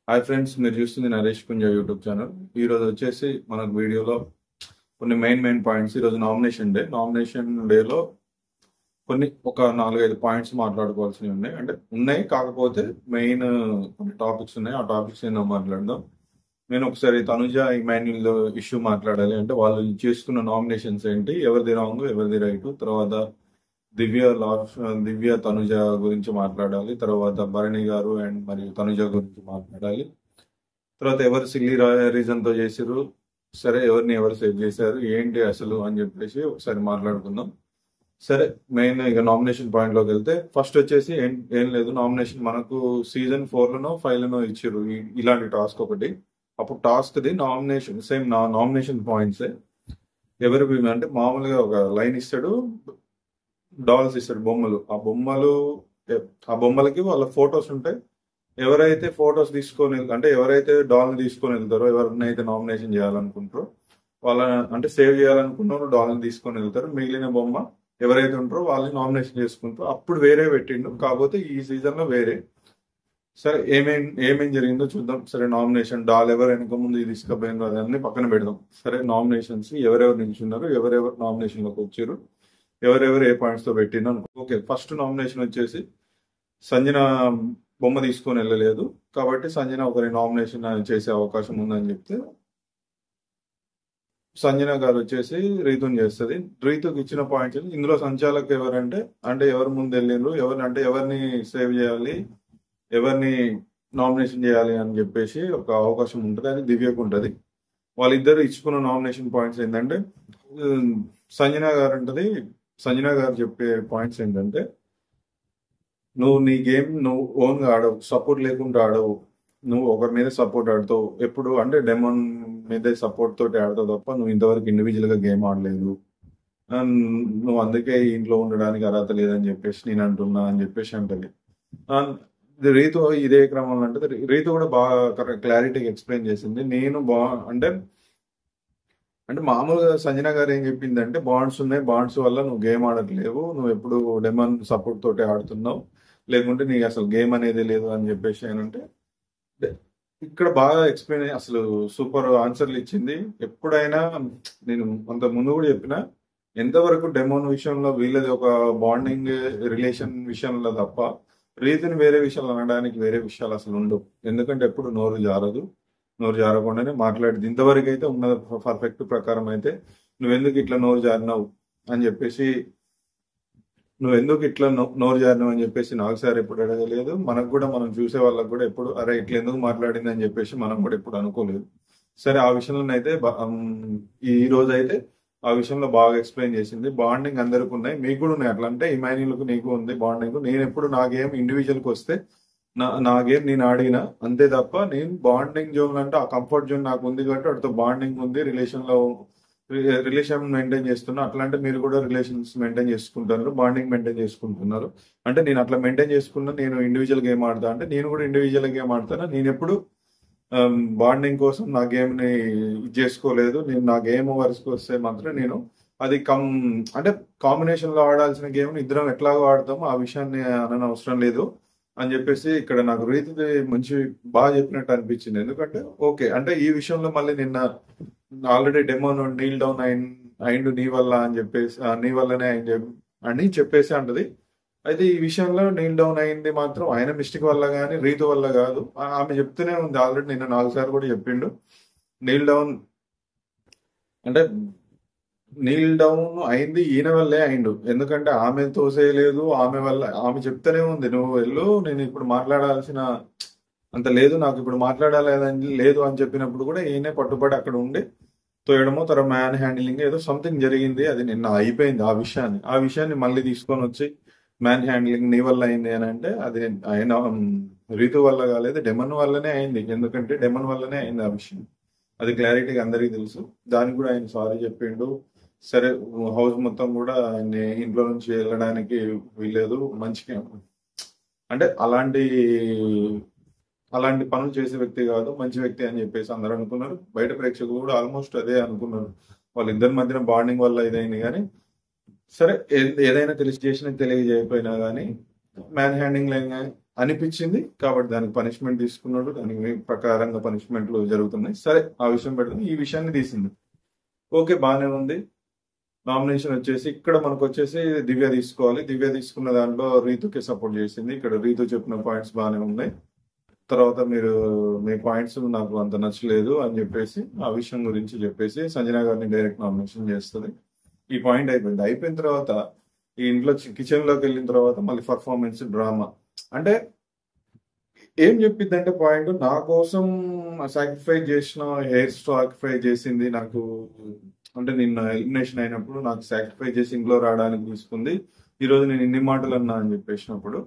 Hi friends, మీరు చూస్తుంది Naresh పుంజ YouTube channel. ఈరోజు వచ్చేసి మనకు వీడియోలో కొన్ని మెయిన్ పాయింట్స్. ఈరోజు నామినేషన్ డేలో ఒక 4-5 పాయింట్స్ మాట్లాడుకోవాల్సినవి ఉన్నాయి. ఉన్నాయి, కాకపోతే మెయిన్ కొన్ని టాపిక్స్ ఉన్నాయి. ఆ టాపిక్స్ ఏందో మాట్లాడదాం. నేను ఒకసారి తనుజ ఇమాన్యుల్ ఇష్యూ మాట్లాడాలి. అంటే వాళ్ళు చేసుకున్న నామినేషన్స్ ఏంటి, ఎవరిది రాంగ్ ఎవరిది రైట్, తర్వాత దివ్య తనుజ గురించి మాట్లాడాలి, తర్వాత భరణి గారు అండ్ మరియు తనుజ గురించి మాట్లాడాలి, తర్వాత ఎవరు సిల్లీ రీజన్ తో చేసిరు, సరే ఎవరు సేవ్ చేశారు ఏంటి అసలు అని చెప్పేసి ఒకసారి మాట్లాడుకుందాం. సరే, మెయిన్ ఇక నామినేషన్ పాయింట్ లోకి వెళ్తే ఫస్ట్ వచ్చేసి ఏం లేదు, నామినేషన్ మనకు సీజన్ 4లోనో 5లోనో ఇచ్చిర్రు ఇలాంటి టాస్క్ ఒకటి. అప్పుడు task the nomination same nomination points ఎవరు అంటే మామూలుగా ఒక లైన్ ఇస్తాడు, డాల్స్ ఇస్తాడు, బొమ్మలు. ఆ బొమ్మలకి వాళ్ళ ఫొటోస్ ఉంటాయి. ఎవరైతే ఫొటోస్ తీసుకొని అంటే ఎవరైతే డాల్ తీసుకొని వెళ్తారో, ఎవరినైతే నామినేషన్ చేయాలనుకుంటారో వాళ్ళ అంటే సేవ్ చేయాలనుకున్నారో డాల్ని తీసుకొని వెళ్తారు. మిగిలిన బొమ్మ ఎవరైతే ఉంటారో వాళ్ళని నామినేషన్ చేసుకుంటారో. అప్పుడు వేరే పెట్టిండు, కాకపోతే ఈ సీజన్ లో వేరే. సరే, ఏమేం జరిగిందో చూద్దాం. సరే, నామినేషన్ డాల్ ఎవరు వెనక ముందు తీసుకుపోయిందో అదన్నీ పక్కన పెడదాం. సరే, నామినేషన్స్ ఎవరెవరు నిల్చున్నారు, ఎవరెవరు నామినేషన్ లోకి వచ్చారు, ఎవరెవరు ఏ పాయింట్స్ తో పెట్టిందో ఓకే. ఫస్ట్ నామినేషన్ వచ్చేసి సంజన బొమ్మ తీసుకొని వెళ్ళలేదు, కాబట్టి సంజన ఒకరి నామినేషన్ చేసే అవకాశం ఉందని చెప్తే సంజన గారు వచ్చేసి రీతుని చేస్తుంది. రీతుకి ఇచ్చిన పాయింట్స్ ఇందులో సంచాలక్ ఎవరంటే ఎవరు ముందు వెళ్ళిండ్రు, ఎవరిని సేవ్ చేయాలి, ఎవరిని నామినేషన్ చేయాలి అని చెప్పేసి ఒక అవకాశం ఉంటుంది. అది దివ్యకు ఉంటుంది. వాళ్ళిద్దరు ఇచ్చుకున్న నామినేషన్ పాయింట్స్ ఏంటంటే, సంజన గారు చెప్పే పాయింట్స్ ఏంటంటే, నువ్వు నీ గేమ్ నువ్వు ఓన్గా ఆడవు, సపోర్ట్ లేకుండా ఆడవు, నువ్వు ఒకరి మీద సపోర్ట్ ఆడుతావు ఎప్పుడు, డెమోన్ మీద సపోర్ట్ తోటి ఆడతావు తప్ప నువ్వు ఇంతవరకు ఇండివిజువల్ గా గేమ్ ఆడలేదు, నువ్వు అందుకే ఇంట్లో ఉండడానికి అర్హత లేదని చెప్పేసి నేను అంటున్నా అని చెప్పేసి అంటది. రీతు ఇదే క్రమంలో అంటే రీతు కూడా బాగా క్లారిటీగా ఎక్స్ప్లెయిన్ చేసింది. నేను మామూలుగా సంజన గారు ఏం చెప్పిందంటే, బాండ్స్ ఉన్నాయి, బాండ్స్ వల్ల నువ్వు గేమ్ ఆడట్లేవు, నువ్వు ఎప్పుడు డెమన్ సపోర్ట్ తోటి ఆడుతున్నావు, లేకుంటే నీకు అసలు గేమ్ అనేది లేదు అని చెప్పేసి అంటే ఇక్కడ బాగా ఎక్స్ప్లెయిన్ అసలు సూపర్ ఆన్సర్లు ఇచ్చింది. ఎప్పుడైనా నేను అంత ముందు కూడా చెప్పిన, ఎంతవరకు డెమోన్ విషయంలో వీళ్ళది ఒక బాండింగ్ రిలేషన్ విషయంలో తప్ప రీతిని వేరే విషయాలు అనడానికి వేరే విషయాలు అసలు ఉండవు. ఎందుకంటే ఎప్పుడు నోరు జారకుండానే మాట్లాడింది. ఇంతవరకు అయితే ఉన్న పర్ఫెక్ట్ ప్రకారం అయితే నువ్వెందుకు ఇట్లా నోరు జారినావు అని చెప్పేసి నాకు సార్ ఎప్పుడు అడగలేదు. మనకు కూడా మనం చూసే వాళ్ళకు కూడా ఎప్పుడు అరే ఇట్లా ఎందుకు మాట్లాడింది అని చెప్పేసి మనం కూడా ఎప్పుడు అనుకోలేదు. సరే, ఆ విషయంలోనైతే ఈ రోజు అయితే ఆ విషయంలో బాగా ఎక్స్ప్లెయిన్ చేసింది. బాండింగ్ అందరికి ఉన్నాయి, మీకు కూడా ఉన్నాయి. అట్లా అంటే ఇమాన్యుల్కు నీకు ఉంది బాండింగ్. నేను ఎప్పుడు నా గేమ్ ఇండివిజువల్కి వస్తే నా గేమ్ నేను ఆడిన అంతే తప్ప నేను బాండింగ్ జోన్ అంటే ఆ కంఫర్ట్ జోన్ నాకు ఉంది కాబట్టి వాటితో బాండింగ్ ఉంది, రిలేషన్ మెయింటైన్ చేస్తున్నా. అట్లా అంటే మీరు కూడా రిలేషన్స్ మెయింటైన్ చేసుకుంటున్నారు, బాండింగ్ మెయింటైన్ చేసుకుంటున్నారు. అంటే నేను అట్లా మెయింటైన్ చేసుకున్నా, నేను ఇండివిజువల్ గేమ్ ఆడతా అంటే నేను కూడా ఇండివిజువల్ గేమ్ ఆడతాను. నేను ఎప్పుడు బాండింగ్ కోసం నా గేమ్ ని చేసుకోలేదు. నేను నా గేమ్ వరకు వస్తే మాత్రం నేను అది కాంబినేషన్ లో ఆడాల్సిన గేమ్ ని ఇద్దరం ఎట్లాగో ఆడతాము, ఆ విషయాన్ని అనవసరం లేదు అని చెప్పేసి ఇక్కడ నాకు రీతి మంచి బాగా చెప్పినట్టు అనిపించింది. ఎందుకంటే ఓకే, ఈ విషయంలో మళ్ళీ నిన్న ఆల్రెడీ డెమోన్ నీల్ డౌన్ అయిండు నీ వల్ల అని చెప్పేసి, నీ వల్లనే అని చెప్పేసి అంటది. అయితే ఈ విషయంలో నీల్ డౌన్ అయింది మాత్రం ఆయన మిస్టేక్ వల్ల కానీ రీతు వల్ల కాదు. ఆమె చెప్తూనే ఉంది, ఆల్రెడీ నిన్న 4 సార్లు కూడా చెప్పిండు నీల్ డౌన్ నీల్ డౌన్ అయింది ఈయన వల్లే అయిండు. ఎందుకంటే ఆమె తోసేయలేదు, ఆమె చెప్తూనే ఉంది నువ్వు వెళ్ళు, నేను ఇప్పుడు మాట్లాడాల్సిన అంత లేదు, నాకు ఇప్పుడు మాట్లాడాలని లేదు అని చెప్పినప్పుడు కూడా ఈయనే పట్టుబడి అక్కడ ఉండి తోయడమో తర్వాత మ్యాన్ హ్యాండిలింగ్ ఏదో సంథింగ్ జరిగింది. అది నిన్న అయిపోయింది. ఆ విషయాన్ని మళ్ళీ తీసుకొని వచ్చి మ్యాన్ హ్యాండ్లింగ్ నీ వల్ల అయింది అని అంటే అది ఆయన రీతు వల్ల కాలేదు, డెమన్ వల్లనే అయింది. ఎందుకంటే డెమన్ వల్లనే అయింది ఆ విషయం. అది క్లారిటీగా అందరికీ తెలుసు. దానికి కూడా ఆయన సారీ చెప్పిండు. సరే, హౌస్ మొత్తం కూడా ఆయన్ని ఇంట్లో నుంచి వెళ్ళడానికి వీలేదు. మంచిగా అలాంటి పనులు చేసే వ్యక్తి కాదు, మంచి వ్యక్తి అని చెప్పేసి అందరూ అనుకున్నారు. బయట ప్రేక్షకులు కూడా ఆల్మోస్ట్ అదే అనుకున్నారు. వాళ్ళిద్దరి మధ్యన బాండింగ్ వల్ల ఇదైంది. కానీ సరే, ఏదైనా తెలియజేసినా తెలియజేయకపోయినా కానీ మ్యాన్ హ్యాండింగ్ అనిపించింది కాబట్టి దానికి పనిష్మెంట్ తీసుకున్నాడు. దానికి ప్రకారంగా పనిష్మెంట్లు జరుగుతున్నాయి. సరే ఆ విషయం పెడతాం. ఈ విషయాన్ని తీసింది. ఓకే, బాగానే ఉంది. నామినేషన్ వచ్చేసి ఇక్కడ మనకు వచ్చేసి దివ్య తీసుకోవాలి. దివ్య తీసుకున్న దాంట్లో రీతుకి సపోర్ట్ చేసింది. ఇక్కడ రీతు చెప్పిన పాయింట్స్ బాగానే ఉన్నాయి. తర్వాత మీ పాయింట్స్ నాకు అంత నచ్చలేదు అని చెప్పేసి ఆ విషయం గురించి చెప్పేసి సంజన గారిని డైరెక్ట్ నామినేషన్ చేస్తుంది. ఈ పాయింట్ అయిపోయింది. అయిపోయిన తర్వాత ఈ ఇంట్లో కిచెన్ లోకి వెళ్ళిన తర్వాత మళ్ళీ పర్ఫార్మెన్స్ డ్రామా అంటే ఏం చెప్పిద్ది అంటే పాయింట్, నా కోసం సాక్రిఫైస్ చేసిన హెయిర్ సాక్రిఫైస్ చేసింది నాకు, అంటే నిన్న ఎలిమినేషన్ అయినప్పుడు నాకు సాక్రిఫైస్ చేసి ఇంట్లో రావడానికి తీసుకుంది. ఈరోజు నేను ఇన్ని మాటలు అన్నా అని చెప్పేసినప్పుడు,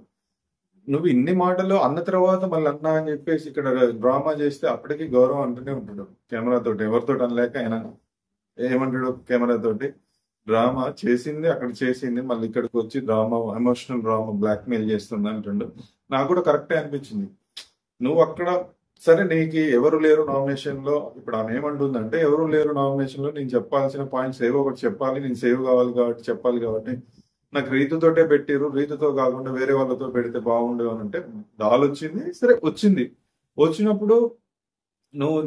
నువ్వు ఇన్ని మాటలు అన్న తర్వాత మళ్ళీ అన్నా అని చెప్పేసి ఇక్కడ డ్రామా చేస్తే అప్పటికి గౌరవం అంటూనే ఉంటాడు కెమెరాతోటి. ఎవరితో అనలేక ఆయన ఏమంటాడు కెమెరాతోటి, డ్రామా చేసింది అక్కడ చేసింది, మళ్ళీ ఇక్కడికి వచ్చి డ్రామా, ఎమోషనల్ డ్రామా, బ్లాక్మెయిల్ చేస్తుంది అంటుండు. నాకు కూడా కరెక్టే అనిపించింది. నువ్వు అక్కడ సరే నీకు ఎవరు లేరు నామినేషన్ లో, ఇప్పుడు ఆమె ఏమంటుందంటే ఎవరు లేరు నామినేషన్ లో, నేను చెప్పాల్సిన పాయింట్స్ ఏవో ఒకటి చెప్పాలి, నేను సేవ్ కావాలి కాబట్టి చెప్పాలి కాబట్టి నాకు రీతుతోటే పెట్టిరు, రీతుతో కాకుండా వేరే వాళ్ళతో పెడితే బాగుండు అని అంటే డాల్ వచ్చింది. సరే వచ్చింది, వచ్చినప్పుడు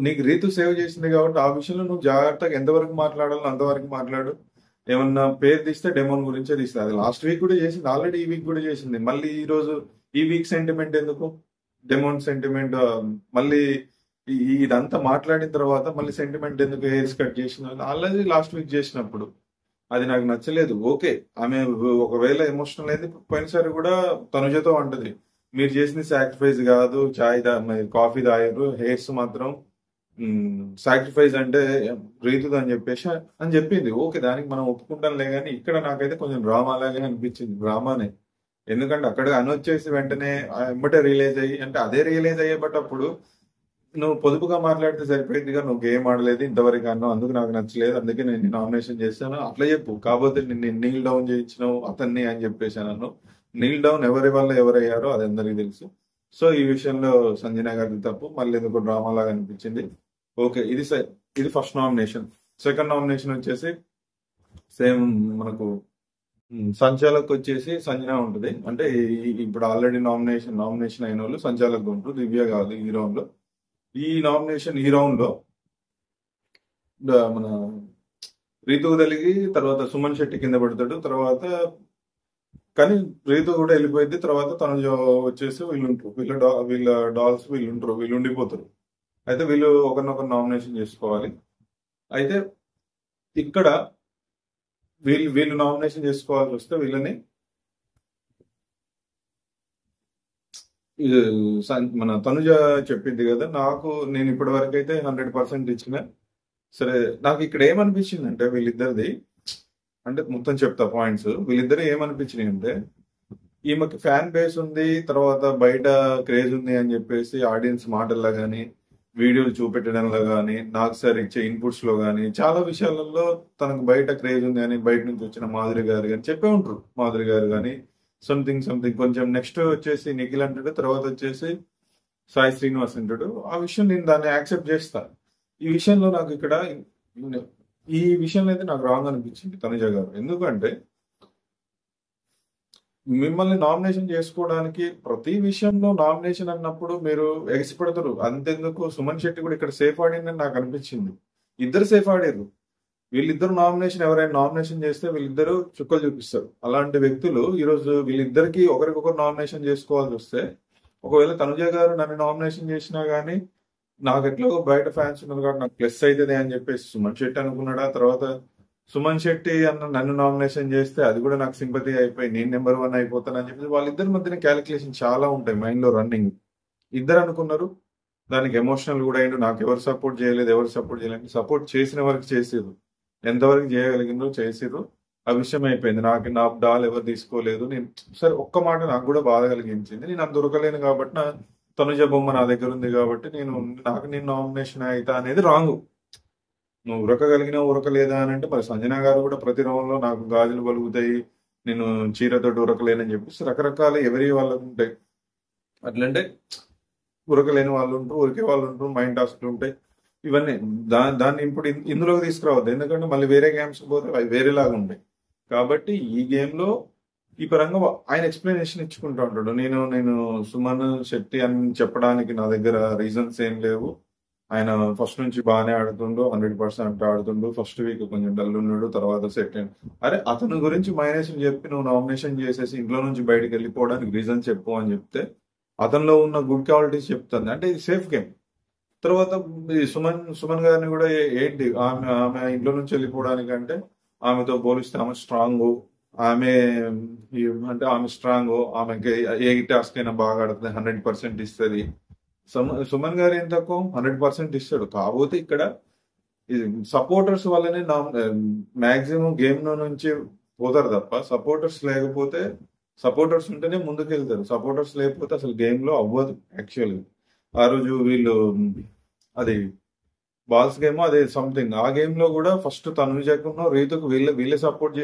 నీకు రీతు సేవ్ చేసింది కాబట్టి ఆ విషయంలో నువ్వు జాగ్రత్తగా ఎంతవరకు మాట్లాడాలో అంతవరకు మాట్లాడు. ఏమన్నా పేరు తీస్తే డెమోన్ గురించే తీస్తే, అది లాస్ట్ వీక్ కూడా చేసింది, ఆల్రెడీ ఈ వీక్ కూడా చేసింది. మళ్ళీ ఈ వీక్ సెంటిమెంట్ ఎందుకు, డెమోన్ సెంటిమెంట్ మళ్ళీ ఇదంతా మాట్లాడిన తర్వాత మళ్ళీ సెంటిమెంట్ ఎందుకు, హెయిర్స్ కట్ చేసిన ఆల్రెడీ లాస్ట్ వీక్ చేసినప్పుడు అది నాకు నచ్చలేదు. ఓకే, ఆమె ఒకవేళ ఎమోషనల్ అయింది. పోయినసారి కూడా తనుజతో అంటది, మీరు చేసింది సాక్రిఫైస్ కాదు, కాఫీ తాగారు, హెయిర్స్ మాత్రం సాక్రిఫైస్ అంటే రీతుది అని చెప్పేసి అని చెప్పింది. ఓకే, దానికి మనం ఒప్పుకుంటాంలే. కానీ ఇక్కడ నాకైతే కొంచెం డ్రామా లాగే అనిపించింది. డ్రామానే, ఎందుకంటే అక్కడ వచ్చేసి వెంటనే ఎంబటే రియలైజ్ అయ్యి, అంటే అదే రియలైజ్ అయ్యేటప్పుడు నువ్వు పొదుపుగా మాట్లాడితే సరిపోయిందిగా, నువ్వు గేమ్ ఆడలేదు ఇంతవరకు అన్నావు, అందుకు నాకు నచ్చలేదు, అందుకే నేను నామినేషన్ చేశాను అట్లా చెప్పు. కాకపోతే నేను నీల్ డౌన్ చేయించినావు అతన్ని అని చెప్పేసాను. నీల్ డౌన్ ఎవరి వల్ల ఎవరయ్యారో అది అందరికీ తెలుసు. సో ఈ విషయంలో సంజన గారి తప్పు, మళ్ళీ ఎందుకు డ్రామా లాగా అనిపించింది. ఓకే, ఇది ఫస్ట్ నామినేషన్. సెకండ్ నామినేషన్ వచ్చేసి సేమ్ మనకు సంచాలక్ వచ్చేసి సంజన ఉంటుంది. అంటే ఇప్పుడు ఆల్రెడీ నామినేషన్ అయిన వాళ్ళు సంచాలక్ ఉంటారు, దివ్య కాదు ఈ రౌండ్ లో. ఈ రౌండ్ లో మన రీతుకు తలిగి తర్వాత సుమన్ శెట్టి కింద పడతాడు. తర్వాత కానీ రీతు కూడా వెళ్ళిపోయింది. తర్వాత తను వచ్చేసి వీళ్ళు ఉంటారు, వీళ్ళ డాల్స్ వీళ్ళు ఉంటారు, వీళ్ళు ఉండిపోతారు. అయితే వీళ్ళు ఒకరినొకరు నామినేషన్ చేసుకోవాలి. అయితే ఇక్కడ వీళ్ళు నామినేషన్ చేసుకోవాల్సి వస్తే వీళ్ళని మన తనుజ చెప్పింది కదా, నేను ఇప్పటి వరకు అయితే 100% ఇచ్చిన. సరే నాకు ఇక్కడ ఏమనిపించింది అంటే వీళ్ళిద్దరిది, అంటే మొత్తం చెప్తా పాయింట్స్. వీళ్ళిద్దరు ఏమనిపించినాయి అంటే, ఈమెకి ఫ్యాన్ బేస్ ఉంది, తర్వాత బయట క్రేజ్ ఉంది అని చెప్పేసి ఆడియన్స్ మాటల్లో కానీ వీడియోలు చూపెట్టడంలో కానీ నాకు సార్ ఇచ్చే ఇన్పుట్స్ లో కానీ చాలా విషయాలలో తనకు బయట క్రేజ్ ఉంది అని బయట నుంచి వచ్చిన మాధురి గారు కానీ చెప్పే ఉంటారు. మాధురి గారు కానీ సంథింగ్ కొంచెం నెక్స్ట్ వచ్చేసి నిఖిల్ అంటాడు, తర్వాత వచ్చేసి సాయి శ్రీనివాస్ అంటాడు. ఆ విషయం నేను దాన్ని యాక్సెప్ట్ చేస్తా. ఈ విషయంలో నాకు ఈ విషయంలో అయితే నాకు రాంగ్ అనిపించింది తనుజ గారు. ఎందుకంటే మిమ్మల్ని నామినేషన్ చేసుకోవడానికి ప్రతి విషయంలో నామినేషన్ అన్నప్పుడు మీరు ఎగసిపడతారు. అంతెందుకు సుమన్ శెట్టి కూడా ఇక్కడ సేఫ్ ఆడిందని నాకు అనిపించింది. ఇద్దరు సేఫ్ ఆడారు. వీళ్ళిద్దరు ఎవరైనా నామినేషన్ చేస్తే వీళ్ళిద్దరూ చుక్కలు చూపిస్తారు. అలాంటి వ్యక్తులు ఈరోజు వీళ్ళిద్దరికి ఒకరికొకరు నామినేషన్ చేసుకోవాల్సి వస్తే, ఒకవేళ తనుజ గారు నన్ను నామినేషన్ చేసినా గానీ నాకు ఎట్లా బయట ఫ్యాన్స్ ఉన్నారు కాబట్టి నాకు ప్లస్ అవుతుంది అని చెప్పేసి సుమన్ శెట్టి అనుకున్నాడా. తర్వాత సుమన్ శెట్టి నన్ను నామినేషన్ చేస్తే అది కూడా నాకు సింపతి అయిపోయి నేను నెంబర్ 1 అయిపోతాను అని చెప్పేసి వాళ్ళిద్దరి మధ్యన క్యాలిక్యులేషన్ చాలా ఉంటాయి మైండ్ లో రన్నింగ్. ఇద్దరు అనుకున్నారు, దానికి ఎమోషనల్ కూడా అయిండు. నాకు ఎవరు సపోర్ట్ చేయలేదు, సపోర్ట్ చేసిన వరకు చేసిర్రు, ఎంతవరకు చేయగలిగిందో చేసిర్రు. ఆ విషయం అయిపోయింది. నా డాల్ ఎవరు తీసుకోలేదు. నేను సరే ఒక్క మాట నాకు కూడా బాధ కలిగించింది. నేను అంత దొరకలేను కాబట్టి తనుజ బొమ్మ నా దగ్గర ఉంది కాబట్టి నేను నామినేషన్ అవుతా అనేది రాంగ్. నువ్వు ఉరకలేదా అని అంటే మరి సంజన గారు కూడా ప్రతి రౌండ్ లో నాకు గాజులు పలుగుతాయి, నేను చీరతోటి ఉరకలేనని చెప్పేసి రకరకాల ఎవరి వాళ్ళకు ఉంటాయి. అట్లంటే ఉరకలేని వాళ్ళు ఉంటారు, ఉరికే వాళ్ళు ఉంటారు, మైండ్ టాస్క్లు ఉంటాయి. ఇవన్నీ దాన్ని ఇప్పుడు ఇందులోకి తీసుకురావద్దు, ఎందుకంటే మళ్ళీ వేరే గేమ్స్ పోతే అవి వేరేలాగా ఉంటాయి. కాబట్టి ఈ గేమ్ లో ఈ పరంగా ఆయన ఎక్స్ప్లెనేషన్ ఇచ్చుకుంటూ ఉంటాడు. నేను నేను సుమన్ శెట్టి అని చెప్పడానికి నా దగ్గర రీజన్స్ ఏం లేవు. ఆయన ఫస్ట్ నుంచి బాగానే ఆడుతుండు, 100% ఆడుతుండు. ఫస్ట్ వీక్ కొంచెం డల్ ఉన్నాడు, తర్వాత సెట్ అయ్యాడు. అరే అతని గురించి మైనస్ చెప్పి నువ్వు నామినేషన్ చేసేసి ఇంట్లో నుంచి బయటకు వెళ్ళిపోవడానికి రీజన్ చెప్పు అని చెప్తే అతనిలో ఉన్న గుడ్ క్వాలిటీస్ చెప్తుంది. అంటే ఇది సేఫ్ గేమ్. తర్వాత ఈ సుమన్ సుమన్ గారిని కూడా ఏంటి ఆమె ఆమె ఇంట్లో నుంచి వెళ్ళిపోవడానికి ఆమెతో పోలిస్తే ఆమె స్ట్రాంగ్, ఆమె అంటే ఆమె స్ట్రాంగ్, ఆమెకి ఏ టాస్క్ అయినా బాగా ఆడుతుంది, 100% ఇస్తుంది. సుమన్ గారు ఏం తక్కువ 100% ఇస్తాడు. కాకపోతే ఇక్కడ సపోర్టర్స్ వల్లనే నా మాక్సిమం గేమ్ నుంచి పోతారు తప్ప సపోర్టర్స్ లేకపోతే, సపోర్టర్స్ ఉంటేనే ముందుకు వెళ్తారు. సపోర్టర్స్ లేకపోతే అసలు గేమ్ లో అవ్వదు. యాక్చువల్గా ఆ రోజు వీళ్ళు అది బాల్స్ గేమ్ అదే సంథింగ్, ఆ గేమ్ లో కూడా ఫస్ట్ తనుజకున్న రీతుకు వీళ్ళే సపోర్ట్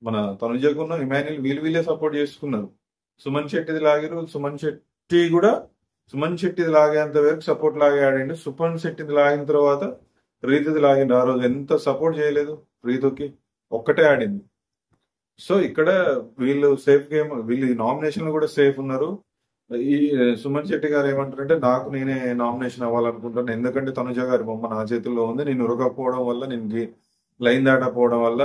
మన తనుజకున్న ఇమాన్యుల్ వీళ్ళే సపోర్ట్ చేసుకున్నారు. సుమన్ శెట్టిది లాగారు. సుమన్ శెట్టిది లాగేంత వరకు సపోర్ట్ లాగే ఆడిండు. సుమన్ శెట్టిది లాగిన తర్వాత రీతుది లాగిండు. ఆ రోజు ఎంత సపోర్ట్ చేయలేదు రీతుకి, ఒక్కటే ఆడింది. సో ఇక్కడ వీళ్ళు సేఫ్ గేమ్, వీళ్ళు నామినేషన్ కూడా సేఫ్ ఉన్నారు. ఈ సుమన్ శెట్టి గారు ఏమంటారంటే నాకు నేనే నామినేషన్ అవ్వాలనుకుంటాను, ఎందుకంటే తనుజ గారి బొమ్మ నా చేతుల్లో ఉంది, నేను ఉరకపోవడం వల్ల, నేను లైన్ దాటకపోవడం వల్ల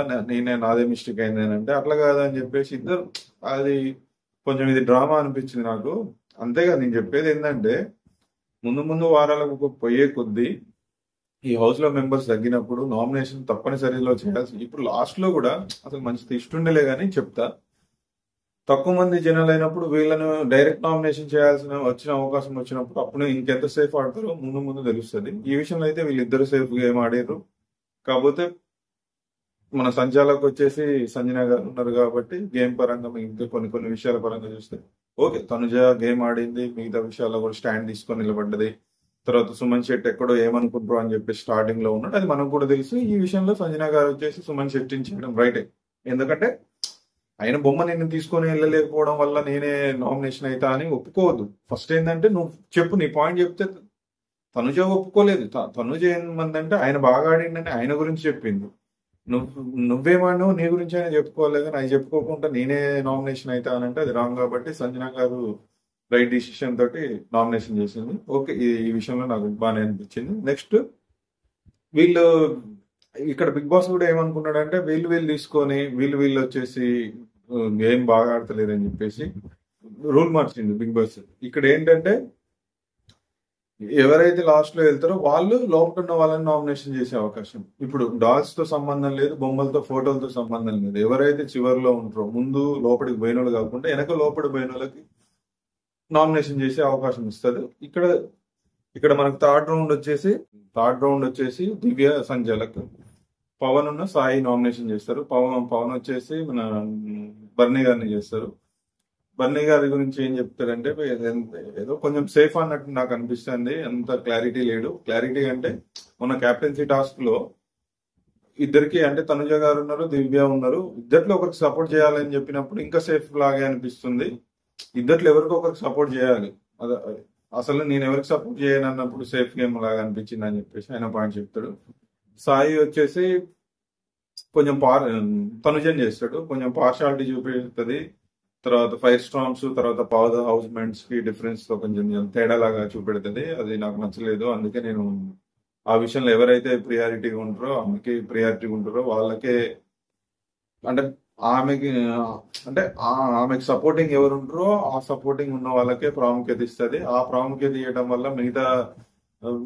నాదే మిస్టేక్ అయింది అంటే అట్లా కాదని చెప్పేసి ఇద్దరు, అది కొంచెం ఇది డ్రామా అనిపించింది నాకు. అంతేగా నేను చెప్పేది ఏంటంటే ముందు వారాలకు పోయే కొద్దీ ఈ హౌస్ లో మెంబర్స్ తగ్గినప్పుడు నామినేషన్ తప్పనిసరిలో చేయాల్సి, ఇప్పుడు లాస్ట్ లో కూడా అసలు మంచి ఇష్టుండలే కానీ చెప్తా, తక్కువ మంది జనాలు అయినప్పుడు వీళ్ళను డైరెక్ట్ నామినేషన్ వచ్చిన అవకాశం వచ్చినప్పుడు అప్పుడు ఇంకెంత సేఫ్ ఆడతారో ముందు తెలుస్తుంది. ఈ విషయంలో అయితే వీళ్ళిద్దరు సేఫ్ గేమ్ ఆడారు. కాకపోతే మన సంచాలకు వచ్చేసి సంజన గారు ఉన్నారు కాబట్టి గేమ్ పరంగా ఇంకా కొన్ని విషయాల పరంగా చూస్తే ఓకే, తనుజ గేమ్ ఆడింది, మిగతా విషయాల్లో కూడా స్టాండ్ తీసుకొని నిలబడ్డది. తర్వాత సుమన్ శెట్టి ఎక్కడో ఏమనుకుంటారు అని చెప్పి స్టార్టింగ్ లో ఉన్నాడు, అది మనకు కూడా తెలుసు. ఈ విషయంలో సంజన గారు వచ్చేసి సుమన్ శెట్టిని చేయడం రైటే. ఎందుకంటే ఆయన బొమ్మ నేను తీసుకొని వెళ్ళలేకపోవడం వల్ల నేనే నామినేషన్ అవుతా అని ఒప్పుకోవద్దు. ఫస్ట్ ఏంటంటే నువ్వు చెప్పు, నీ పాయింట్ చెప్తే తనుజ ఒప్పుకోలేదు. తనుజ ఏమందంటే ఆయన బాగా ఆడిండని ఆయన గురించి చెప్పింది. నువ్వేమన్నావు నీ గురించి ఆయన చెప్పుకోలేదు, కానీ ఆయన చెప్పుకోకుండా నేనే నామినేషన్ అవుతా అనంటే అది రాంగ్. కాబట్టి సంజన గారు రైట్ డిసిషన్ తోటి నామినేషన్ చేసింది. ఓకే, ఈ విషయంలో నాకు బాగానే అనిపించింది. నెక్స్ట్ వీళ్ళు ఇక్కడ బిగ్ బాస్ కూడా ఏమనుకున్నాడంటే వీళ్ళు తీసుకొని వీళ్ళు వచ్చేసి గేమ్ బాగా ఆడతలేరు అని చెప్పేసి రూల్ మార్చింది బిగ్ బాస్. ఇక్కడ ఏంటంటే ఎవరైతే లాస్ట్ లో వెళ్తారో వాళ్ళు లోపల ఉన్న వాళ్ళని నామినేషన్ చేసే అవకాశం. ఇప్పుడు డాల్స్ తో సంబంధం లేదు, బొమ్మలతో ఫోటోలతో సంబంధం లేదు. ఎవరైతే చివరిలో ఉంటారో ముందు లోపలికి పోయిన వాళ్ళు కాకుండా వెనక లోపలికి పోయిన వాళ్ళకి నామినేషన్ చేసే అవకాశం ఇస్తుంది. ఇక్కడ మనకు థర్డ్ రౌండ్ వచ్చేసి దివ్య సంజలకు పవన్ ఉన్న సాయి నామినేషన్ చేస్తారు. పవన్ వచ్చేసి మన బర్నీ గారిని చేస్తారు. బర్నీ గారి గురించి ఏం చెప్తారంటే ఏదో కొంచెం సేఫ్ అన్నట్టు నాకు అనిపిస్తుంది, అంత క్లారిటీ లేడు. క్లారిటీ అంటే మొన్న క్యాప్టెన్సీ టాస్క్ లో ఇద్దరికి అంటే తనుజ గారు ఉన్నారు, దివ్య ఉన్నారు, ఇద్దట్లో ఒకరికి సపోర్ట్ చేయాలని చెప్పినప్పుడు ఇంకా సేఫ్ లాగే అనిపిస్తుంది. ఇద్దట్లో ఎవరికి ఒకరికి సపోర్ట్ చేయాలి, అసలు నేను ఎవరికి సపోర్ట్ చేయను అన్నప్పుడు సేఫ్ గేమ్ లాగా అనిపించింది అని చెప్పేసి ఆయన పాయింట్ చెప్తాడు. సాయి వచ్చేసి కొంచెం తనుజన్ చేస్తాడు, కొంచెం పార్షాలిటీ చూపిస్తుంది. తర్వాత ఫైర్ స్టార్మ్స్, తర్వాత పవర్ హౌస్ మెంట్స్ కి డిఫరెన్స్ తో కొంచెం తేడా లాగా చూపెడుతుంది. అది నాకు నచ్చలేదు. అందుకే నేను ఆ విషయంలో ఎవరైతే ప్రియారిటీగా ఉంటారో వాళ్ళకే అంటే ఆమెకి సపోర్టింగ్ ఎవరు ఉంటారో ఆ సపోర్టింగ్ ఉన్న వాళ్ళకే ప్రాముఖ్యత ఇస్తుంది. ఆ ప్రాముఖ్యత ఇవ్వడం వల్ల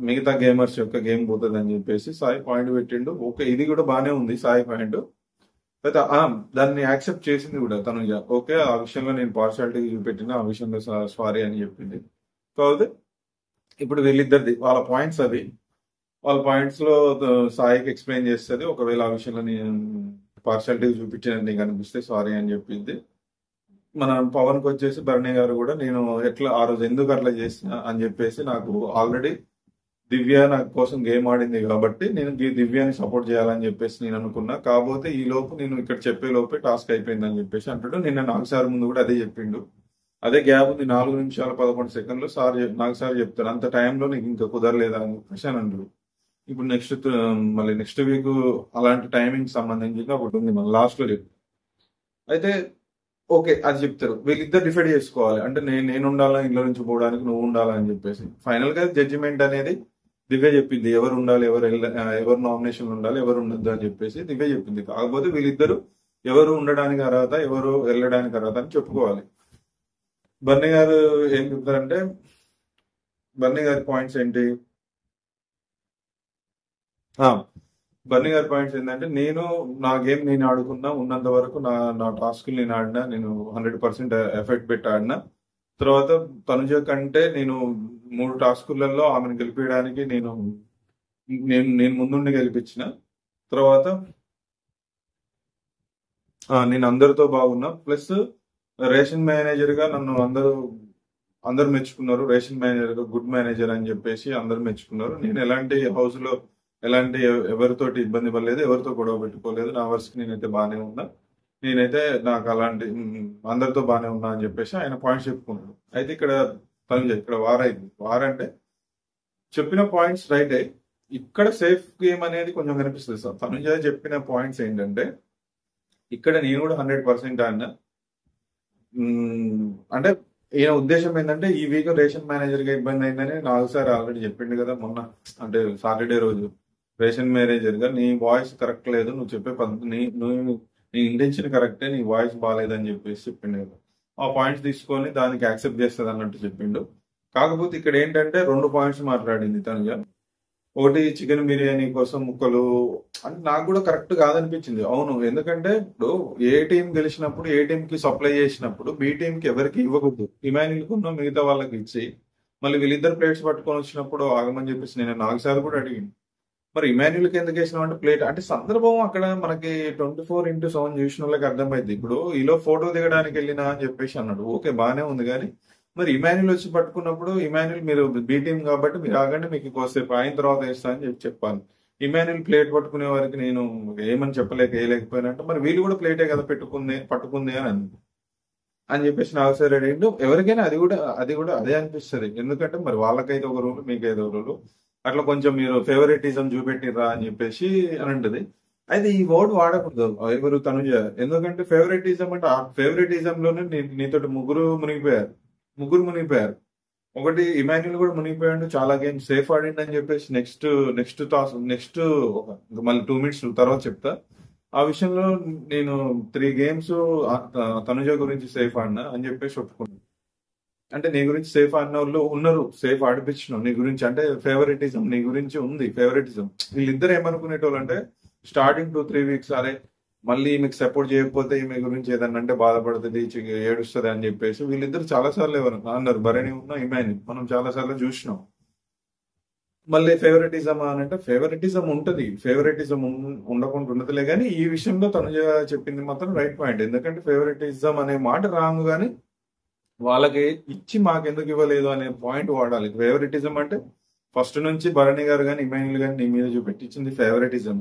మిగతా గేమర్స్ యొక్క గేమ్ పోతుంది అని చెప్పేసి సాయి పాయింట్ పెట్టిండు. ఓకే, ఇది కూడా బాగానే ఉంది సాయి పాయింట్. అయితే దాన్ని యాక్సెప్ట్ చేసింది కూడా తనుజ. ఓకే, ఆ విషయంలో నేను పార్షాలిటీ చూపెట్టిన, ఆ విషయంలో సారీ అని చెప్పింది. కాకపోతే ఇప్పుడు వీళ్ళిద్దరిది వాళ్ళ పాయింట్స్ అవి, వాళ్ళ పాయింట్స్ లో సాయికి ఎక్స్ప్లెయిన్ చేస్తుంది. ఒకవేళ ఆ విషయంలో నేను పార్షాలిటీ చూపించినట్టు నీకు అనిపిస్తే సారీ అని చెప్పింది. మన పవన్ కి వచ్చేసి భరణి గారు కూడా నేను ఎట్లా ఆ రోజు ఎందుకు అట్లా చేసిన అని చెప్పేసి, నాకు ఆల్రెడీ దివ్య నా కోసం గేమ్ ఆడింది కాబట్టి నేను దివ్యాని సపోర్ట్ చేయాలని చెప్పేసి నేను అనుకున్నా. కాకపోతే ఈ లోపు నేను ఇక్కడ చెప్పే లోపే టాస్క్ అయిపోయింది అని చెప్పేసి అంటాడు. నిన్న 4 సార్ ముందు కూడా అదే చెప్పిండు. అదే గ్యాప్ ఉంది 4 నిమిషాల 11 సెకండ్లు. నాకు సార్ చెప్తాడు అంత టైంలో నీకు ఇంకా కుదరలేదా అని చెప్పేసి అని అంటాడు. ఇప్పుడు నెక్స్ట్ వీక్ అలాంటి టైమింగ్ సంబంధించి ఒకటి ఉంది మన లాస్ట్ లో చెప్పి. అయితే ఓకే అది చెప్తారు, వీళ్ళిద్దరు డిసైడ్ చేసుకోవాలి. అంటే నేను ఉండాలా ఇంట్లో నుంచి పోవడానికి, నువ్వు ఉండాలా అని చెప్పేసి ఫైనల్ గా జడ్జిమెంట్ అనేది దివ్య చెప్పింది, ఎవరు ఉండాలి, ఎవరు నామినేషన్ ఉండాలి, ఎవరు ఉండద్దు అని చెప్పేసి దివ్య చెప్పింది. కాకపోతే వీళ్ళిద్దరు ఎవరు ఉండడానికి అర్హత, ఎవరు వెళ్ళడానికి అర్హత అని చెప్పుకోవాలి. బన్నీ గారు ఏం చెప్తారంటే, బన్నీ గారి పాయింట్స్ ఏంటి, ఆ, బన్నీ గారి పాయింట్స్ ఏంటంటే, నా గేమ్ నేను ఆడుకున్నా, ఉన్నంత వరకు నా టాస్క్ నేను ఆడినా, నేను 100% ఎఫెక్ట్ పెట్టి ఆడినా. తర్వాత తనుజ కంటే నేను 3 టాస్కులలో ఆమెను గెలిపించడానికి నేను నేను నేను ముందుండి గెలిపించిన. తర్వాత నేను అందరితో బాగున్నా, ప్లస్ రేషన్ మేనేజర్ గా నన్ను అందరు మెచ్చుకున్నారు. రేషన్ మేనేజర్ గా గుడ్ మేనేజర్ అని చెప్పేసి అందరు మెచ్చుకున్నారు. నేను ఎలాంటి హౌస్ లో ఎలాంటి ఎవరితోటి ఇబ్బంది పడలేదు, ఎవరితో గొడవ పెట్టుకోలేదు. నా వర్క్ నేనైతే బాగానే ఉన్నా, నేనైతే నాకు అలాంటి అందరితో బాగానే ఉన్నా అని చెప్పేసి ఆయన పాయింట్స్ చెప్పుకున్నాడు. అయితే ఇక్కడ ఇక్కడ వారంటే చెప్పిన పాయింట్స్ రైటే. ఇక్కడ సేఫ్ గేమ్ అనేది కొంచెం కనిపిస్తుంది సార్. తనుజ చెప్పిన పాయింట్స్ ఏంటంటే, ఇక్కడ నేను కూడా 100% ఆడినా. అంటే ఈయన ఉద్దేశం ఏంటంటే, ఈ వీక్ రేషన్ మేనేజర్ గా ఇబ్బంది అయిందని నాకు సార్ ఆల్రెడీ చెప్పిండు కదా మొన్న, అంటే సాటర్డే రోజు. రేషన్ మేనేజర్ గా నీ వాయిస్ కరెక్ట్ లేదు, నువ్వు చెప్పే పద్ధతి, నీ ఇంటెన్షన్ కరెక్టే, నీ వాయిస్ బాగాలేదని చెప్పేసి చెప్పిండు కదా. ఆ పాయింట్స్ తీసుకొని దానికి యాక్సెప్ట్ చేస్తుంది అన్నట్టు చెప్పిండు. కాకపోతే ఇక్కడ ఏంటంటే 2 పాయింట్స్ మాట్లాడింది తనుజ. ఒకటి చికెన్ బిర్యానీ కోసం ముక్కలు అంటే నాకు కూడా కరెక్ట్ కాదనిపించింది. అవును, ఎందుకంటే ఇప్పుడు ఏ టీం గెలిచినప్పుడు, ఏ టీం కి సప్లై చేసినప్పుడు బి టీం కి ఎవరికి ఇవ్వకూడదు. ఇమాన్యుల్ కున్న మిగతా వాళ్ళకి ఇచ్చి మళ్ళీ వీళ్ళిద్దరు ప్లేట్స్ పట్టుకొని వచ్చినప్పుడు ఆగమని చెప్పేసి నేను 4 సార్లు కూడా అడిగింది. మరి ఇమాన్యుల్కి ఎందుకు వేసినావు అంటే ప్లేట్ అంటే సందర్భం అక్కడ మనకి 24/7 చూసిన వాళ్ళకి అర్థమైంది. ఇప్పుడు ఈలో ఫోటో దిగడానికి వెళ్ళినా అని చెప్పేసి అన్నాడు, ఓకే బానే ఉంది. కానీ మరి ఇమాన్యుల్ వచ్చి పట్టుకున్నప్పుడు, ఇమాన్యుల్ మీరు బి టీం కాబట్టి మీరు ఆగండి, మీకు కోసేపు అయిన తర్వాత వేస్తా అని చెప్పాలి. ఇమాన్యుల్ ప్లేట్ పట్టుకునే వారికి నేను ఏమని వేయలేకపోయినట్టు, మరి వీళ్ళు కూడా ప్లేటే కదా పట్టుకుంది అని చెప్పేసి నాకు సరే అడిగిండు. ఎవరికైనా అది కూడా అదే అనిపిస్తుంది. ఎందుకంటే మరి వాళ్ళకైతే ఒక రూలు, మీకైతే ఒక రూలు, అట్లా కొంచెం మీరు ఫేవరెటిజం చూపెట్టిర్రా అని చెప్పేసి అని అంటది. అయితే ఈ వర్డ్ వాడకూడదు ఎవరు తనుజ, ఎందుకంటే ఫేవరెటిజం అంటే ఆ ఫేవరెటిజం లోనే నీతోటి ముగ్గురు మునిగిపోయారు. ఒకటి ఇమాన్యుల్ కూడా మునిగిపోయాడు, చాలా గేమ్స్ సేఫ్ ఆడిండు అని చెప్పేసి నెక్స్ట్ మళ్ళీ 2 minutes తర్వాత చెప్తా. ఆ విషయంలో నేను 3 games తనుజ గురించి సేఫ్ ఆడినా అని చెప్పేసి ఒప్పుకున్నాను. అంటే నీ గురించి సేఫ్ ఆడిన వాళ్ళు ఉన్నారు, సేఫ్ ఆడిపించినావు. నీ గురించి అంటే ఫేవరెటిజం, నీ గురించి ఉంది ఫేవరెటిజం. వీళ్ళిద్దరు ఏమనుకునేటోళ్ళు అంటే, స్టార్టింగ్ 2-3 weeks అరే మళ్ళీ మీకు సపోర్ట్ చేయకపోతే ఈమె గురించి ఏదన్నా అంటే బాధపడుతుంది, ఏడుస్తుంది అని చెప్పేసి వీళ్ళిద్దరు చాలా సార్లు అన్నారు. భరణి ఉన్న ఇమాన్యుల్ మనం చాలా సార్లు చూసినాం. మళ్ళీ ఫేవరెటిజం అని అంటే ఫేవరెటిజం ఉంటది, ఫేవరెటిజం ఉండకుండా ఉండదులే. కానీ ఈ విషయంలో తనుజ చెప్పింది మాత్రం రైట్ పాయింట్. ఎందుకంటే ఫేవరెటిజం అనే మాట రాంగ్, కానీ వాళ్ళకి ఇచ్చి మాకెందుకు ఇవ్వలేదు అనే పాయింట్ వాడాలి. ఫేవరెటిజం అంటే ఫస్ట్ నుంచి భరణి గారు కానీ ఇమాన్యుల్ కానీ నీ మీద చూపెట్టించింది ఫేవరెటిజం.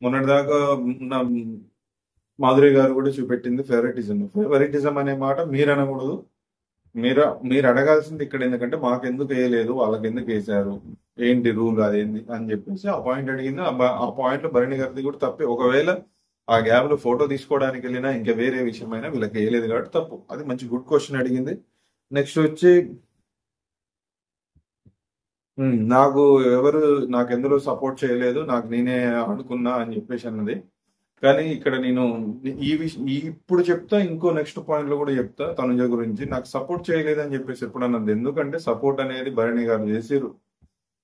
మొన్నటిదాకా మాధురి గారు కూడా చూపెట్టింది ఫేవరెటిజం అనే మాట మీరు అనకూడదు. మీరు అడగాల్సింది ఇక్కడ, ఎందుకంటే మాకెందుకు వేయలేదు, వాళ్ళకి ఎందుకు వేసారు, ఏంటి రూల్ అదేంది అని చెప్పేసి ఆ పాయింట్ అడిగింది. ఆ పాయింట్ లో భరణి గారిది కూడా తప్పే. ఒకవేళ ఆ గ్యాప్ లో ఫోటో తీసుకోవడానికి వెళ్ళినా ఇంకా వేరే విషయమైనా వీళ్ళకి వేయలేదు కాబట్టి తప్పు. అది మంచి గుడ్ క్వశ్చన్ అడిగింది. నెక్స్ట్ వచ్చి నాకు ఎందులో సపోర్ట్ చేయలేదు, నాకు నేనే ఆడుకున్నా అని చెప్పేసి అన్నది. కానీ ఇక్కడ నేను ఇప్పుడు చెప్తా, ఇంకో నెక్స్ట్ పాయింట్ లో కూడా చెప్తా తనుజ గురించి. నాకు సపోర్ట్ చేయలేదు అని చెప్పేసి ఎప్పుడు అన్నది. ఎందుకంటే సపోర్ట్ అనేది భరణి గారు చేసిరు,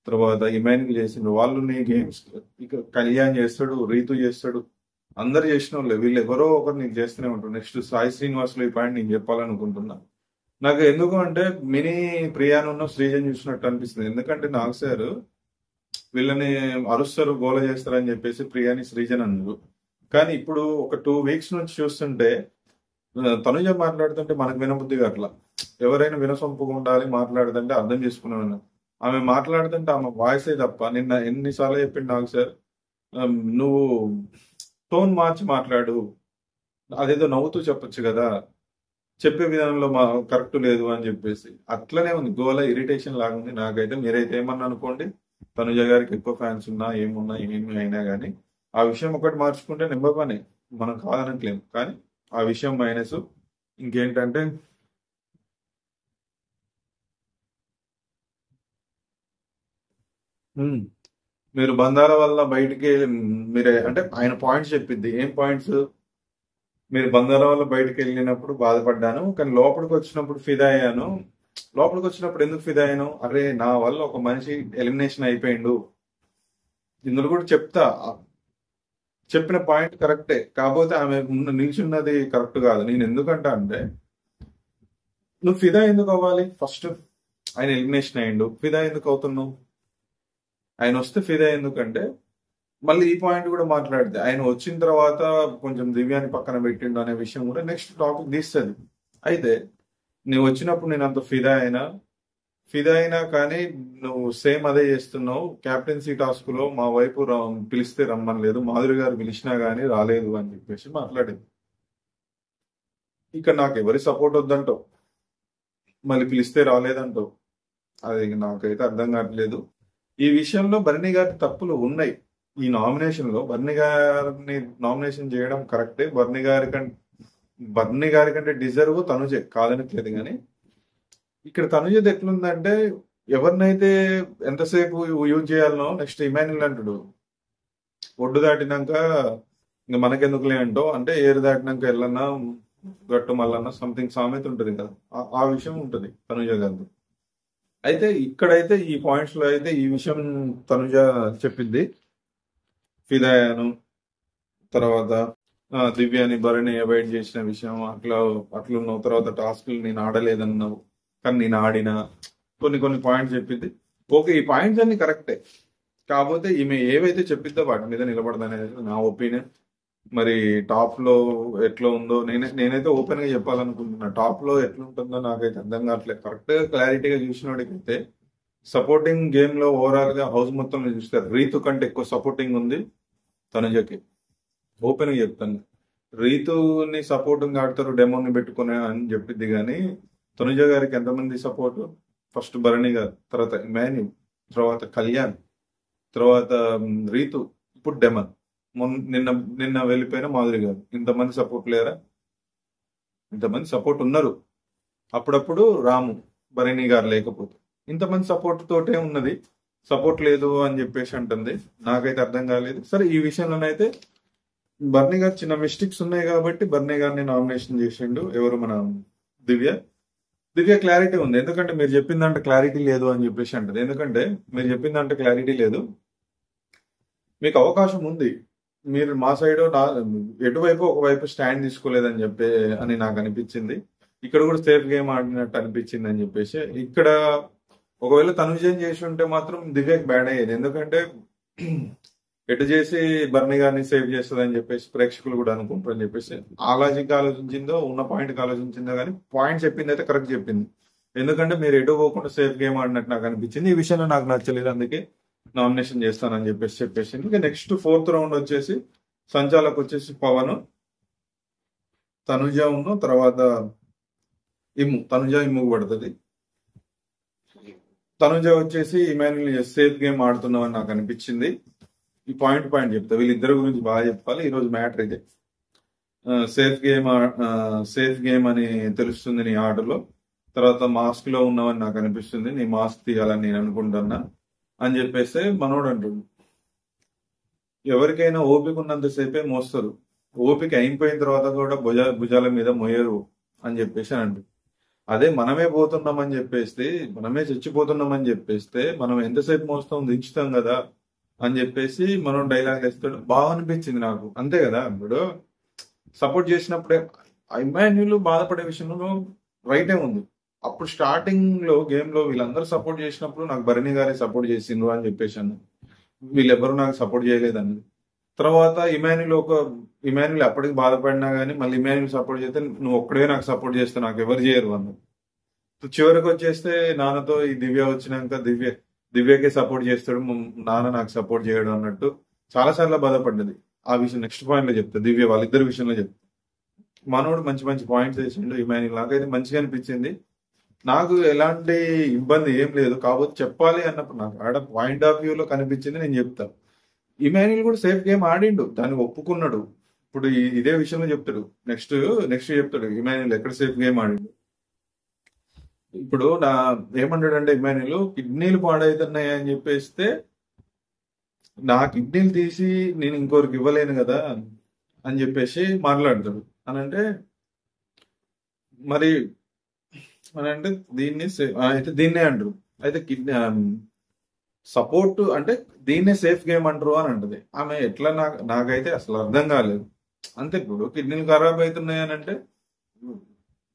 తర్వాత ఇమాన్యుల్ చేసిండ్రు. వాళ్ళు నీ గేమ్స్ ఇక కళ్యాణ్ చేస్తాడు, రీతు చేస్తాడు, అందరు చేసిన వాళ్ళు. వీళ్ళు ఎవరో ఒకరు నీకు చేస్తూనే ఉంటారు. నెక్స్ట్ సాయి శ్రీనివాసులు ఈ పాయింట్ నేను చెప్పాలనుకుంటున్నా. నాకు ఎందుకు అంటే మినీ ప్రియాను శ్రీజన్ చూసినట్టు అనిపిస్తుంది. ఎందుకంటే నాకు సార్ వీళ్ళని అరుస్తారు, గోల చేస్తారని చెప్పేసి ప్రియాని శ్రీజన్ అన్నారు. కానీ ఇప్పుడు ఒక 2 weeks నుంచి చూస్తుంటే తనుజ మాట్లాడుతుంటే మనకు వినబుద్ధిగా అట్లా. ఎవరైనా వినసొంపుగా ఉండాలి, మాట్లాడుతుంటే అర్థం చేసుకున్నాను. ఆమె మాట్లాడుతుంటే ఆమె వాయిసే తప్ప. నిన్న ఎన్నిసార్లు చెప్పింది నాకు సార్, నువ్వు టోన్ మార్చి మాట్లాడు, అదేదో నవ్వుతూ చెప్పొచ్చు కదా, చెప్పే విధానంలో కరెక్ట్ లేదు అని చెప్పేసి అట్లనే ఉంది. గోల ఇరిటేషన్ లాగా ఉంది నాకైతే. మీరైతే ఏమన్నా అనుకోండి, తనుజ గారికి ఎక్కువ ఫ్యాన్స్ ఉన్నా ఏమున్నా ఏమి అయినా కానీ ఆ విషయం ఒకటి మార్చుకుంటే నెంబర్ 1 మనం కాదనట్లేము. కానీ ఆ విషయం మైనస్. ఇంకేంటంటే ఉమ్, మీరు బంధాల వల్ల బయటికి మీరే అంటే ఆయన పాయింట్స్ చెప్పింది ఏం పాయింట్స్. మీరు బంధాల వల్ల బయటికి వెళ్ళినప్పుడు బాధపడ్డాను, కానీ లోపలికి వచ్చినప్పుడు ఫిదా అయ్యాను. లోపలికి వచ్చినప్పుడు ఎందుకు ఫిదా అయ్యాను, అరే నా వల్ల ఒక మనిషి ఎలిమినేషన్ అయిపోయిండు. ఇందులో కూడా చెప్తా, చెప్పిన పాయింట్ కరెక్టే, కాకపోతే ఆమె నిల్చున్నది కరెక్ట్ కాదు. నేను ఎందుకంటా అంటే, నువ్వు ఫిదా ఎందుకు అవ్వాలి ఫస్ట్? ఆయన ఎలిమినేషన్ అయ్యిండు, ఫిదా ఎందుకు అవుతున్నావు? ఆయన వస్తే ఫిదా ఎందుకంటే, మళ్ళీ ఈ పాయింట్ కూడా మాట్లాడితే ఆయన వచ్చిన తర్వాత కొంచెం దివ్యాన్ని పక్కన పెట్టిండు అనే విషయం కూడా నెక్స్ట్ టాపిక్ తీస్తుంది. అయితే నువ్వు వచ్చినప్పుడు నేను అంత ఫిదా అయినా కానీ నువ్వు సేమ్ అదే చేస్తున్నావు. క్యాప్టెన్సీ టాస్క్ లో మా వైపు పిలిస్తే రమ్మని లేదు, మాధురి గారు పిలిచినా గానీ రాలేదు అని చెప్పేసి మాట్లాడింది. ఇక్కడ నాకు ఎవరి సపోర్ట్ వద్దంటావు, మళ్ళీ పిలిస్తే రాలేదంటావు. అది నాకైతే అర్థం కావట్లేదు. ఈ విషయంలో బర్నీ గారి తప్పులు ఉన్నాయి. ఈ నామినేషన్ లో బర్నీ గారిని నామినేషన్ చేయడం కరెక్టే. బర్నీ గారి కంటే డిజర్వ్ తనుజే, కాదనట్లేదు. కానీ ఇక్కడ తనుజది ఎట్లుందంటే, ఎవరినైతే ఎంతసేపు యూజ్ చేయాలనో నెక్స్ట్ ఇమాన్యుల్ అంటాడు, ఒడ్డు దాటినాక ఇంకా మనకెందుకులే అంటావు, అంటే ఏరు దాటినాక వెళ్ళన్నా గట్టు మళ్ళన్నా సంథింగ్ సామెత ఉంటుంది కదా, ఆ విషయం ఉంటుంది తనుజ గారు. అయితే ఇక్కడైతే ఈ పాయింట్స్ లో అయితే ఈ విషయం తనుజ చెప్పింది, ఫిదాయాను తర్వాత దివ్యాని భరణి అవాయిడ్ చేసిన విషయం, అట్లున్నావు. తర్వాత టాస్క్లు నేను ఆడలేదన్నావు, కానీ నేను ఆడిన కొన్ని పాయింట్స్ చెప్పింది. ఓకే, ఈ పాయింట్స్ అన్ని కరెక్టే, కాకపోతే ఈమె ఏవైతే చెప్పిద్దో వాటి మీద నిలబడదనేది నా ఒపీనియన్. మరి టాప్ లో ఎట్లా ఉందో నేనైతే ఓపెన్ గా చెప్పాలనుకుంటున్నా. టాప్ లో ఎట్లుంటుందో నాకైతే అర్థం కావట్లేదు. కరెక్ట్ గా క్లారిటీగా చూసినోడికైతే సపోర్టింగ్ గేమ్ లో ఓవరాల్ గా హౌస్ మొత్తం చూస్తారు, రీతు కంటే ఎక్కువ సపోర్టింగ్ ఉంది తనుజకి. ఓపెన్ గా చెప్తాను, రీతుని సపోర్టింగ్ ఆడతారు డెమోని పెట్టుకుని అని చెప్పింది. కానీ తనుజ గారికి ఎంతమంది సపోర్ట్? ఫస్ట్ భరణి గారు, తర్వాత ఇమాన్యుల్, తర్వాత కళ్యాణ్, తర్వాత రీతు, ఇప్పుడు డెమన్, నిన్న వెళ్ళిపోయిన మాధురి గారు. ఇంతమంది సపోర్ట్ లేరా? ఇంతమంది సపోర్ట్ ఉన్నారు. అప్పుడప్పుడు రాము, భరణి గారు లేకపోతే ఇంతమంది సపోర్ట్ తోటే ఉన్నది. సపోర్ట్ లేదు అని చెప్పేసి అంటుంది, నాకైతే అర్థం కాలేదు. సరే, ఈ విషయంలోనైతే బర్నీ గారు చిన్న మిస్టేక్స్ ఉన్నాయి కాబట్టి బర్నీ గారిని నామినేషన్ చేసిండు. ఎవరు? మన దివ్య క్లారిటీ ఉంది. ఎందుకంటే మీరు చెప్పిందంటే క్లారిటీ లేదు అని చెప్పేసి అంటది. ఎందుకంటే మీరు చెప్పిందంటే క్లారిటీ లేదు, మీకు అవకాశం ఉంది, మీరు మా సైడ్ ఎటువైపు ఒకవైపు స్టాండ్ తీసుకోలేదని అని నాకు అనిపించింది. ఇక్కడ కూడా సేఫ్ గేమ్ ఆడినట్టు అనిపించింది అని చెప్పేసి. ఇక్కడ ఒకవేళ తనుజం చేసి ఉంటే మాత్రం దివ్యకి బ్యాడ్ అయ్యేది. ఎందుకంటే ఎటు చేసి బర్నీ గారిని సేవ్ చేస్తుంది అని చెప్పేసి ప్రేక్షకులు కూడా అనుకుంటారు అని చెప్పేసి ఆ లాజిక్ ఆలోచించిందో, ఉన్న పాయింట్కి ఆలోచించిందో, కానీ పాయింట్ చెప్పింది అయితే కరెక్ట్ చెప్పింది. ఎందుకంటే మీరు ఎటు పోకుండా సేఫ్ గేమ్ ఆడినట్టు నాకు అనిపించింది. ఈ విషయంలో నాకు నచ్చలేదు, అందుకే నామినేషన్ చేస్తానని చెప్పేసి. ఇంకా నెక్స్ట్ 4th రౌండ్ వచ్చేసి సంచాలకు వచ్చేసి పవన్, తనుజ ఉన్న తర్వాత తనుజ ఇమ్ముకు పడుతుంది. తనుజ వచ్చేసి ఇమాన్యుల్ సేఫ్ గేమ్ ఆడుతున్నామని నాకు అనిపించింది. ఈ పాయింట్ చెప్తా, వీళ్ళిద్దరి గురించి బాగా చెప్పాలి. ఈరోజు మ్యాటర్ ఇదే, సేఫ్ గేమ్ అని తెలుస్తుంది నీ ఆటలో. తర్వాత మాస్క్ లో ఉన్నావని నాకు అనిపిస్తుంది, నీ మాస్క్ తీయాలని నేను అనుకుంటున్నా అని చెప్పేస్తే మనోడు అంటుండు, ఎవరికైనా ఓపిక ఉన్నంతసేపే మోస్తారు, ఓపిక అయిపోయిన తర్వాత కూడా భుజాల మీద మోయరు అని చెప్పేసి అంటు. అదే మనమే పోతున్నామని చెప్పేస్తే, మనమే చచ్చిపోతున్నామని చెప్పేస్తే మనం ఎంతసేపు మోస్తాం, దించుతాం కదా అని చెప్పేసి మనం డైలాగ్ వేస్తాడు. బాగా అనిపించింది నాకు, అంతే కదా. ఇప్పుడు సపోర్ట్ చేసినప్పుడే ఇమాన్యుల్ బాధపడే విషయంలో రైటే ఉంది. అప్పుడు స్టార్టింగ్ లో గేమ్ లో వీళ్ళందరూ సపోర్ట్ చేసినప్పుడు నాకు భరణి గారే సపోర్ట్ చేసిండ్రు అని చెప్పేసి అన్న, వీళ్ళెవరు నాకు సపోర్ట్ చేయలేదని. తర్వాత ఇమాన్యుల్ అప్పటికి బాధపడినా కానీ మళ్ళీ ఇమాన్యుల్ సపోర్ట్ చేస్తే, నువ్వు ఒక్కడే నాకు సపోర్ట్ చేస్తే నాకు ఎవరు చేయరు అన్నారు. చివరికి వచ్చేస్తే నాన్నతో ఈ దివ్య వచ్చినాక దివ్యకే సపోర్ట్ చేస్తాడు, నాన్న నాకు సపోర్ట్ చేయడం అన్నట్టు చాలా సార్లు బాధపడ్డది. ఆ విషయం నెక్స్ట్ పాయింట్ లో చెప్తా, దివ్య వాళ్ళిద్దరి విషయంలో చెప్తా. మనోడు మంచి పాయింట్స్ వేసిండు ఇమాన్యుల్, నాకైతే మంచిగా అనిపించింది. నాకు ఎలాంటి ఇబ్బంది ఏం లేదు, కాకపోతే చెప్పాలి అన్నప్పుడు నాకు ఆడ పాయింట్ ఆఫ్ వ్యూలో కనిపించింది, నేను చెప్తా. ఇమాన్యుల్ కూడా సేఫ్ గేమ్ ఆడిండు, దాన్ని ఒప్పుకున్నాడు. ఇప్పుడు ఇదే విషయంలో చెప్తాడు. నెక్స్ట్ నెక్స్ట్ చెప్తాడు ఇమాన్యుల్ ఎక్కడ సేఫ్ గేమ్ ఆడిండు. ఇప్పుడు ఏమంటాడంటే ఇమాన్యుల్ కిడ్నీలు పాడవుతున్నాయి అని చెప్పేస్తే నా కిడ్నీలు తీసి నేను ఇంకోరికి ఇవ్వలేను కదా అని చెప్పేసి మాట్లాడతాడు. అని అంటే మరి అని అంటే అయితే దీన్నే అంటారు. అయితే కిడ్నీ సపోర్ట్ అంటే దీన్నే సేఫ్ గేమ్ అంటారు అని అంటది ఆమె. ఎట్లా నాకైతే అసలు అర్థం కాలేదు. అంతే, ఇప్పుడు కిడ్నీలు ఖరాబ్ అవుతున్నాయి అని అంటే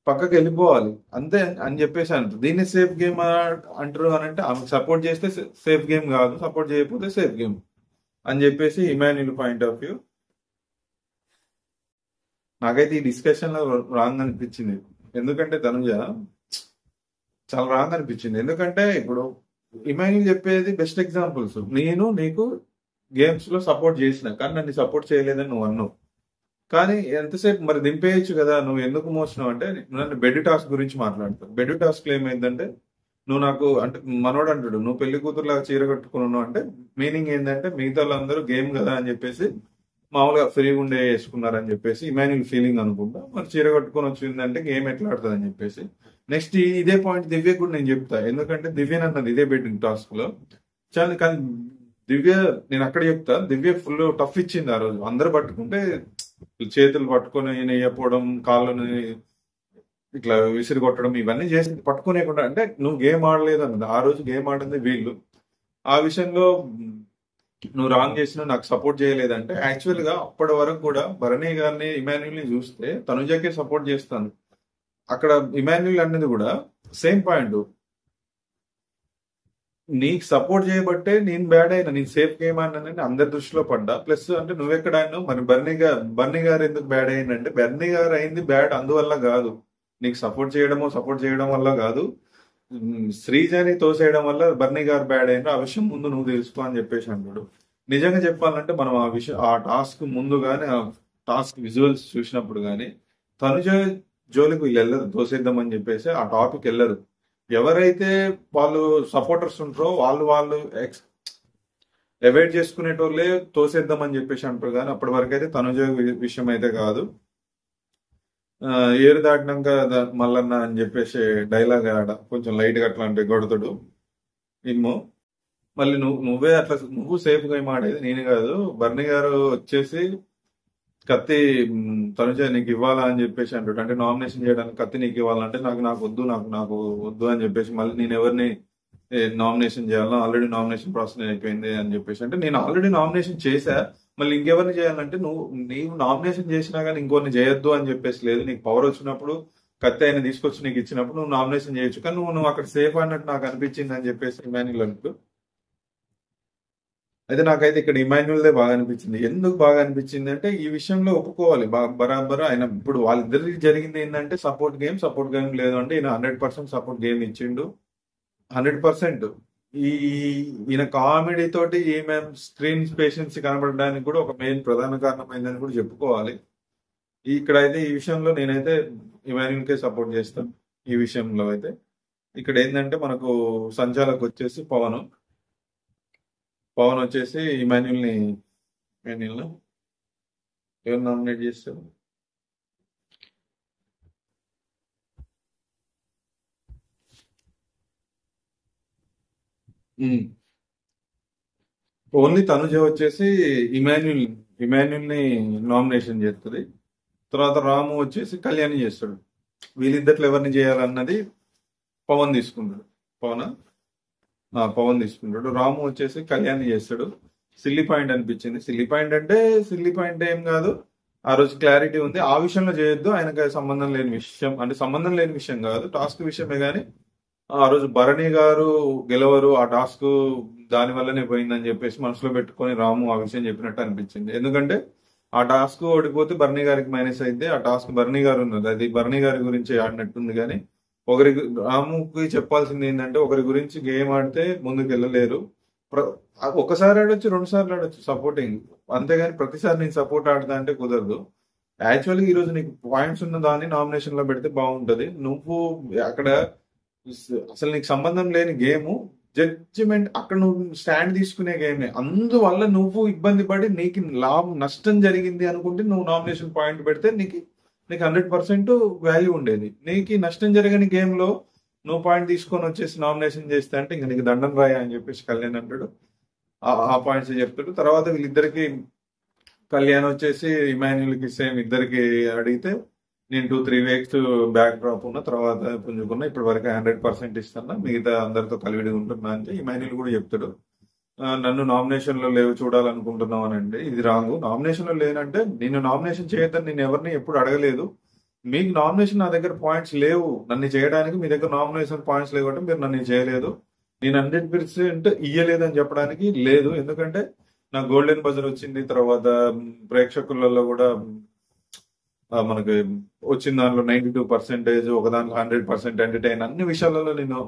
పక్కకి వెళ్ళిపోవాలి అంతే అని చెప్పేసి అంటారు. దీన్ని సేఫ్ గేమ్ అంటారు అని అంటే ఆమెకు సపోర్ట్ చేస్తే సేఫ్ గేమ్ కాదు, సపోర్ట్ చేయకపోతే సేఫ్ గేమ్ అని చెప్పేసి ఇమాన్యుల్ పాయింట్ ఆఫ్ వ్యూ. నాకైతే ఈ డిస్కషన్ లో రాంగ్ అనిపించింది. ఎందుకంటే తనుజ చాలా రాంగ్ అనిపించింది. ఎందుకంటే ఇప్పుడు ఇమాన్యుల్ చెప్పేది బెస్ట్ ఎగ్జాంపుల్స్. నేను నీకు గేమ్స్ లో సపోర్ట్ చేసిన, కానీ నన్ను సపోర్ట్ చేయలేదని నువ్వు అన్నావు. కానీ ఎంతసేపు మరి దింపేయచ్చు కదా, నువ్వు ఎందుకు మోసినావు అంటే నన్ను బెడ్ టాస్క్ గురించి మాట్లాడతావు. బెడ్ టాస్క్ లో ఏమైందంటే నువ్వు నాకు అంటే మనోడు అంటాడు నువ్వు పెళ్లి కూతురులాగా చీర కట్టుకున్నావు అంటే మీనింగ్ ఏంటంటే మిగతా వాళ్ళందరూ గేమ్ కదా అని చెప్పేసి మామూలుగా ఫ్రీగా ఉండే వేసుకున్నారని చెప్పేసి ఇమాన్యుల్ ఫీలింగ్ అనుకుంటా. మరి చీర కట్టుకొని వచ్చిందంటే గేమ్ ఎట్లా ఆడుతుంది అని చెప్పేసి. నెక్స్ట్ ఇదే పాయింట్ దివ్య కూడా నేను చెప్తా. ఎందుకంటే దివ్య అన్నది ఇదే బెట్టింగ్ టాస్క్ లో చాలా. కానీ దివ్య నేను అక్కడ చెప్తా, దివ్య ఫుల్ టఫ్ ఇచ్చింది ఆ రోజు. అందరు పట్టుకుంటే చేతులు పట్టుకొని నెయ్యపోవడం, కాళ్ళని ఇట్లా విసిరి కొట్టడం ఇవన్నీ చేసి పట్టుకునేకుండా అంటే నువ్వు గేమ్ ఆడలేదు అన్నది. ఆ రోజు గేమ్ ఆడింది వీళ్ళు. ఆ విషయంలో నువ్వు రాంగ్ చేసినా నాకు సపోర్ట్ చేయలేదంటే యాక్చువల్ గా అప్పటి వరకు కూడా భరణి గారిని ఇమాన్యుల్ ని చూస్తే తనుజకే సపోర్ట్ చేస్తాను. అక్కడ ఇమాన్యుల్ అనేది కూడా సేమ్ పాయింట్. నీకు సపోర్ట్ చేయబట్టే నేను బ్యాడ్ అయినా, నేను సేఫ్ గేమ్ ఆడినానని అందరి దృష్టిలో పడ్డా. ప్లస్ అంటే నువ్వెక్కడ ఆడినావు మరి బర్నీ గారు ఎందుకు బ్యాడ్ అయిందంటే బర్నీ గారు అయింది బ్యాడ్ అందువల్ల కాదు, నీకు సపోర్ట్ చేయడం వల్ల కాదు, శ్రీజని తోసేయడం వల్ల బర్నీ గారు బ్యాడ్ అయినా. ఆ విషయం ముందు నువ్వు తెలుసుకో అని చెప్పేసి అంటాడు. నిజంగా చెప్పాలంటే మనం ఆ టాస్క్ ముందు కానీ ఆ టాస్క్ విజువల్స్ చూసినప్పుడు కానీ తనుజ జోలికి వీళ్ళు వెళ్ళరు, తోసేద్దామని చెప్పేసి ఆ టాపిక్ వెళ్ళరు. ఎవరైతే వాళ్ళు సపోర్టర్స్ ఉంటారో వాళ్ళు అవాయిడ్ చేసుకునేటోళ్ళే తోసేద్దామని చెప్పేసి అంటారు. కానీ అప్పటి వరకు అయితే తనుజ విషయం అయితే కాదు. ఏరు దాటినాక మల్లన్న అని చెప్పేసి డైలాగ్ ఆడ కొంచెం లైట్ గా అట్లా అంటే కొడతాడు ఇమ్మో. మళ్ళీ నువ్వే అట్లా నువ్వు సేఫ్ గా ఆడేది నేను కాదు, బర్నీ గారు వచ్చేసి కత్తి తనుజ నీకు ఇవ్వాలా అని చెప్పేసి అంటాడు. అంటే నామినేషన్ చేయడానికి కత్తి నీకు ఇవ్వాలంటే నాకు వద్దు అని చెప్పేసి మళ్ళీ నేను ఎవరిని నామినేషన్ చేయాలో ఆల్రెడీ నామినేషన్ ప్రాసెస్ అయిపోయింది అని చెప్పేసి అంటే నేను ఆల్రెడీ నామినేషన్ చేశా, మళ్ళీ ఇంకెవరిని చేయాలంటే నీవు నామినేషన్ చేసినా కానీ ఇంకొన్ని చేయొద్దు అని చెప్పేసి లేదు. నీకు పవర్ వచ్చినప్పుడు కత్తి అయినా తీసుకొచ్చి నీకు ఇచ్చినప్పుడు నువ్వు నామినేషన్ చేయొచ్చు, కానీ నువ్వు అక్కడ సేఫ్ అన్నట్టు నాకు అనిపించింది అని చెప్పేసి ఇమాన్యుల్ అంటూ. అయితే నాకైతే ఇక్కడ ఇమాన్యుల్దే బాగా అనిపించింది. ఎందుకు బాగా అనిపించింది అంటే ఈ విషయంలో ఒప్పుకోవాలి బరాబర్. ఆయన ఇప్పుడు వాళ్ళిద్దరికి జరిగింది ఏంటంటే సపోర్ట్ గేమ్ లేదు అంటే ఈయన 100% సపోర్ట్ గేమ్ ఇచ్చిండు. 100%. ఈయన కామెడీ తోటి ఈమె స్క్రీన్ పేషెన్స్ కనబడడానికి కూడా ఒక మెయిన్ ప్రధాన కారణమైందని కూడా చెప్పుకోవాలి. ఇక్కడైతే ఈ విషయంలో నేనైతే ఇమాన్యుల్కే సపోర్ట్ చేస్తాను. ఈ విషయంలో అయితే ఇక్కడ ఏంటంటే మనకు సంచాలకు వచ్చేసి పవన్ వచ్చేసి ఇమాన్యుల్ ఎవరు నామినేట్ చేస్తారు? ఓన్లీ తనుజ వచ్చేసి ఇమాన్యుల్ ని నామినేషన్ చేస్తుంది. తర్వాత రాము వచ్చేసి కళ్యాణి చేస్తాడు. వీళ్ళిద్దట్లో ఎవరిని చేయాలన్నది పవన్ తీసుకుంటాడు. పవన్ తీసుకుంటాడు. రాము వచ్చేసి కళ్యాణి చేస్తాడు. సిల్లీ పాయింట్ అనిపించింది. సిల్లీ పాయింట్ ఏం కాదు, ఆ రోజు క్లారిటీ ఉంది. ఆ విషయంలో చేయొద్దు, ఆయనకి సంబంధం లేని విషయం కాదు, టాస్క్ విషయమే. కానీ ఆ రోజు భరణి గారు గెలవరు, ఆ టాస్క్ దాని వల్లనే పోయిందని చెప్పేసి మనసులో పెట్టుకొని రాము ఆ విషయం చెప్పినట్టు అనిపించింది. ఎందుకంటే ఆ టాస్క్ ఓడిపోతే భరణి గారికి మైనస్ అయితే ఆ టాస్క్ భరణి గారు ఉన్నది, అది భరణి గారి గురించి ఆడినట్టుంది. కానీ రాముకి చెప్పాల్సింది ఏంటంటే ఒకరి గురించి గేమ్ ఆడితే ముందుకు వెళ్ళలేరు. ఒకసారి ఆడొచ్చు, 2 సార్లు ఆడొచ్చు సపోర్టింగ్, అంతేగాని ప్రతిసారి నేను సపోర్ట్ ఆడతా అంటే కుదరదు. యాక్చువల్గా ఈ రోజు నీకు పాయింట్స్ ఉన్న దాన్ని నామినేషన్ లో పెడితే బాగుంటది. నువ్వు అక్కడ అసలు నీకు సంబంధం లేని గేమ్ జడ్జిమెంట్ అక్కడ నువ్వు స్టాండ్ తీసుకునే గేమ్. అందువల్ల నువ్వు ఇబ్బంది పడి నీకు లాభం నష్టం జరిగింది అనుకుంటే నువ్వు నామినేషన్ పాయింట్ పెడితే నీకు 100% వాల్యూ ఉండేది. నీకు నష్టం జరగని గేమ్ లో నువ్వు పాయింట్ తీసుకొని వచ్చేసి నామినేషన్ చేస్తే అంటే ఇంక నీకు దండం రాయ అని చెప్పేసి కళ్యాణ్ అంటాడు. ఆ పాయింట్స్ చెప్తాడు. తర్వాత వీళ్ళిద్దరికి కళ్యాణ్ వచ్చేసి ఇమాన్యుల్కి సేమ్ ఇద్దరికి అడిగితే నేను 2-3 వీక్స్ బ్యాక్ డ్రాప్ ఉన్న తర్వాత పుంజుకున్నా, ఇప్పటి వరకు 100% ఇస్తున్నా, మిగతా అందరితో కలివిడి ఉంటున్నా అంటే ఇమాన్యుల్ కూడా చెప్తాడు. నన్ను నామినేషన్ లో లేవు చూడాలనుకుంటున్నావు అని అంటే ఇది రాంగ్. నామినేషన్ లో లేనంటే నిన్ను నామినేషన్ చేయొద్దని నేను ఎవరిని ఎప్పుడు అడగలేదు. మీకు నామినేషన్ నా దగ్గర పాయింట్స్ లేవు నన్ను చేయడానికి, మీ దగ్గర నామినేషన్ పాయింట్స్ లేవు అంటే మీరు నన్ను చేయలేదు. నేను 100% ఇయ్యలేదు అని చెప్పడానికి లేదు. ఎందుకంటే నాకు గోల్డెన్ బజర్ వచ్చింది. తర్వాత ప్రేక్షకులలో కూడా మనకి వచ్చిన దాంట్లో 92%, ఒక దాంట్లో 100% ఎంటర్టైన్, అన్ని విషయాలలో నేను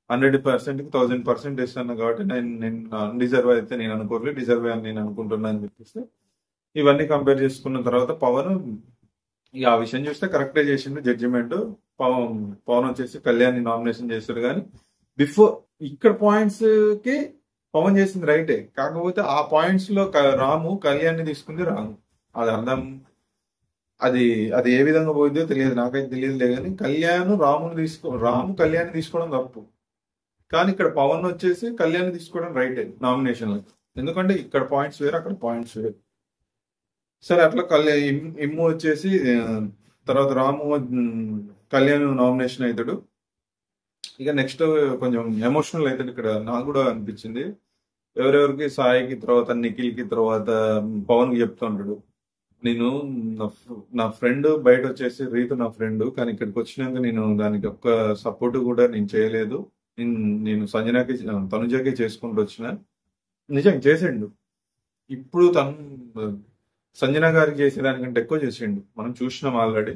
100%కి 1000% ఇస్తాను. కాబట్టి నేను అన్డిజర్వ్ అయితే నేను అనుకోలేదు, డిజర్వ్ అని నేను అనుకుంటున్నా అని చెప్పేస్తే ఇవన్నీ కంపేర్ చేసుకున్న తర్వాత పవన్ ఇక ఆ విషయం చూస్తే కరెక్టే చేసిండు జడ్జిమెంట్. పవన్ వచ్చేసి కళ్యాణ్ నామినేషన్ చేశాడు. కానీ బిఫోర్ ఇక్కడ పాయింట్స్ కి పవన్ చేసింది రైటే. కాకపోతే ఆ పాయింట్స్ లో రాము కళ్యాణ్ తీసుకుంది రాంగ్. అది అర్థం, అది అది ఏ విధంగా పోయిందో తెలియదు, నాకైతే తెలియదులే. కానీ రాము కళ్యాణ్ తీసుకోవడం తప్పు. కానీ ఇక్కడ పవన్ వచ్చేసి కళ్యాణ్ తీసుకోవడం రైటే నామినేషన్. ఎందుకంటే ఇక్కడ పాయింట్స్ వేరు, అక్కడ పాయింట్స్ వేరు. సరే అట్లా ఇమ్ము వచ్చేసి తర్వాత రాము కళ్యాణ్ నామినేషన్ అవుతాడు. ఇక నెక్స్ట్ కొంచెం ఎమోషనల్ అవుతాడు. ఇక్కడ నాకు కూడా అనిపించింది. ఎవరెవరికి, సాయికి, తర్వాత నిఖిల్కి, తర్వాత పవన్కి చెప్తుంటాడు. నేను నా ఫ్రెండ్ బయట వచ్చేసి రీతు నా ఫ్రెండ్, కానీ ఇక్కడికి వచ్చినాక నేను దానికి ఒక్క సపోర్ట్ కూడా నేను చేయలేదు. నేను సంజనాకి తనుజాకి చేసుకుంటూ వచ్చిన. నిజం చేసిండు. ఇప్పుడు తను సంజన గారికి చేసేదానికంటే ఎక్కువ చేసిండు. మనం చూసినాం ఆల్రెడీ.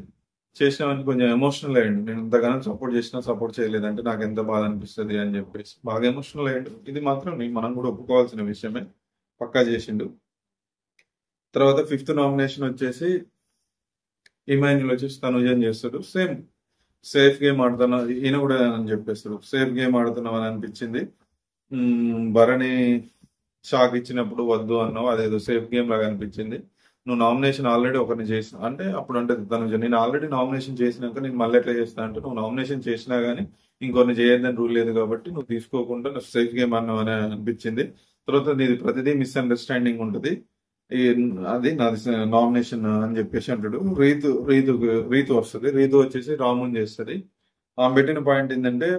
చేసినామని కొంచెం ఎమోషనల్ అయ్యిండు. నేను ఇంతగానో సపోర్ట్ చేసినా సపోర్ట్ చేయలేదంటే నాకు ఎంత బాధ అనిపిస్తుంది అని చెప్పేసి బాగా ఎమోషనల్ అయ్యిండు. ఇది మాత్రం మనం కూడా ఒప్పుకోవాల్సిన విషయమే. పక్కా చేసిండు. తర్వాత 5th నామినేషన్ వచ్చేసి ఇమాన్యుల్ వచ్చేసి తనుజని చేస్తాడు. సేఫ్ గేమ్ ఆడుతున్నా, ఈయన కూడా అని చెప్పేస్తాడు సేఫ్ గేమ్ ఆడుతున్నావు అని అనిపించింది. భరణి షాక్ ఇచ్చినప్పుడు వద్దు అన్నావు, అదేదో సేఫ్ గేమ్ లాగా అనిపించింది. నువ్వు నామినేషన్ ఆల్రెడీ ఒకరిని చేసిన అంటే అప్పుడు అంటే తనుజ నేను ఆల్రెడీ నామినేషన్ చేసినాక నేను మళ్ళీ ఎట్లా చేస్తా అంటే నువ్వు నామినేషన్ చేసినా గానీ ఇంకొన్ని చేయొద్దని రూల్ లేదు కాబట్టి నువ్వు తీసుకోకుండా నువ్వు సేఫ్ గేమ్ అన్నావు అని అనిపించింది. తర్వాత నీది ప్రతిదీ మిస్అండర్స్టాండింగ్ ఉంటుంది, అది నాది నామినేషన్ అని చెప్పేసి అంటాడు. రీతు వస్తుంది. రీతు వచ్చేసి రాముని చేస్తుంది. ఆమె పెట్టిన పాయింట్ ఏంటంటే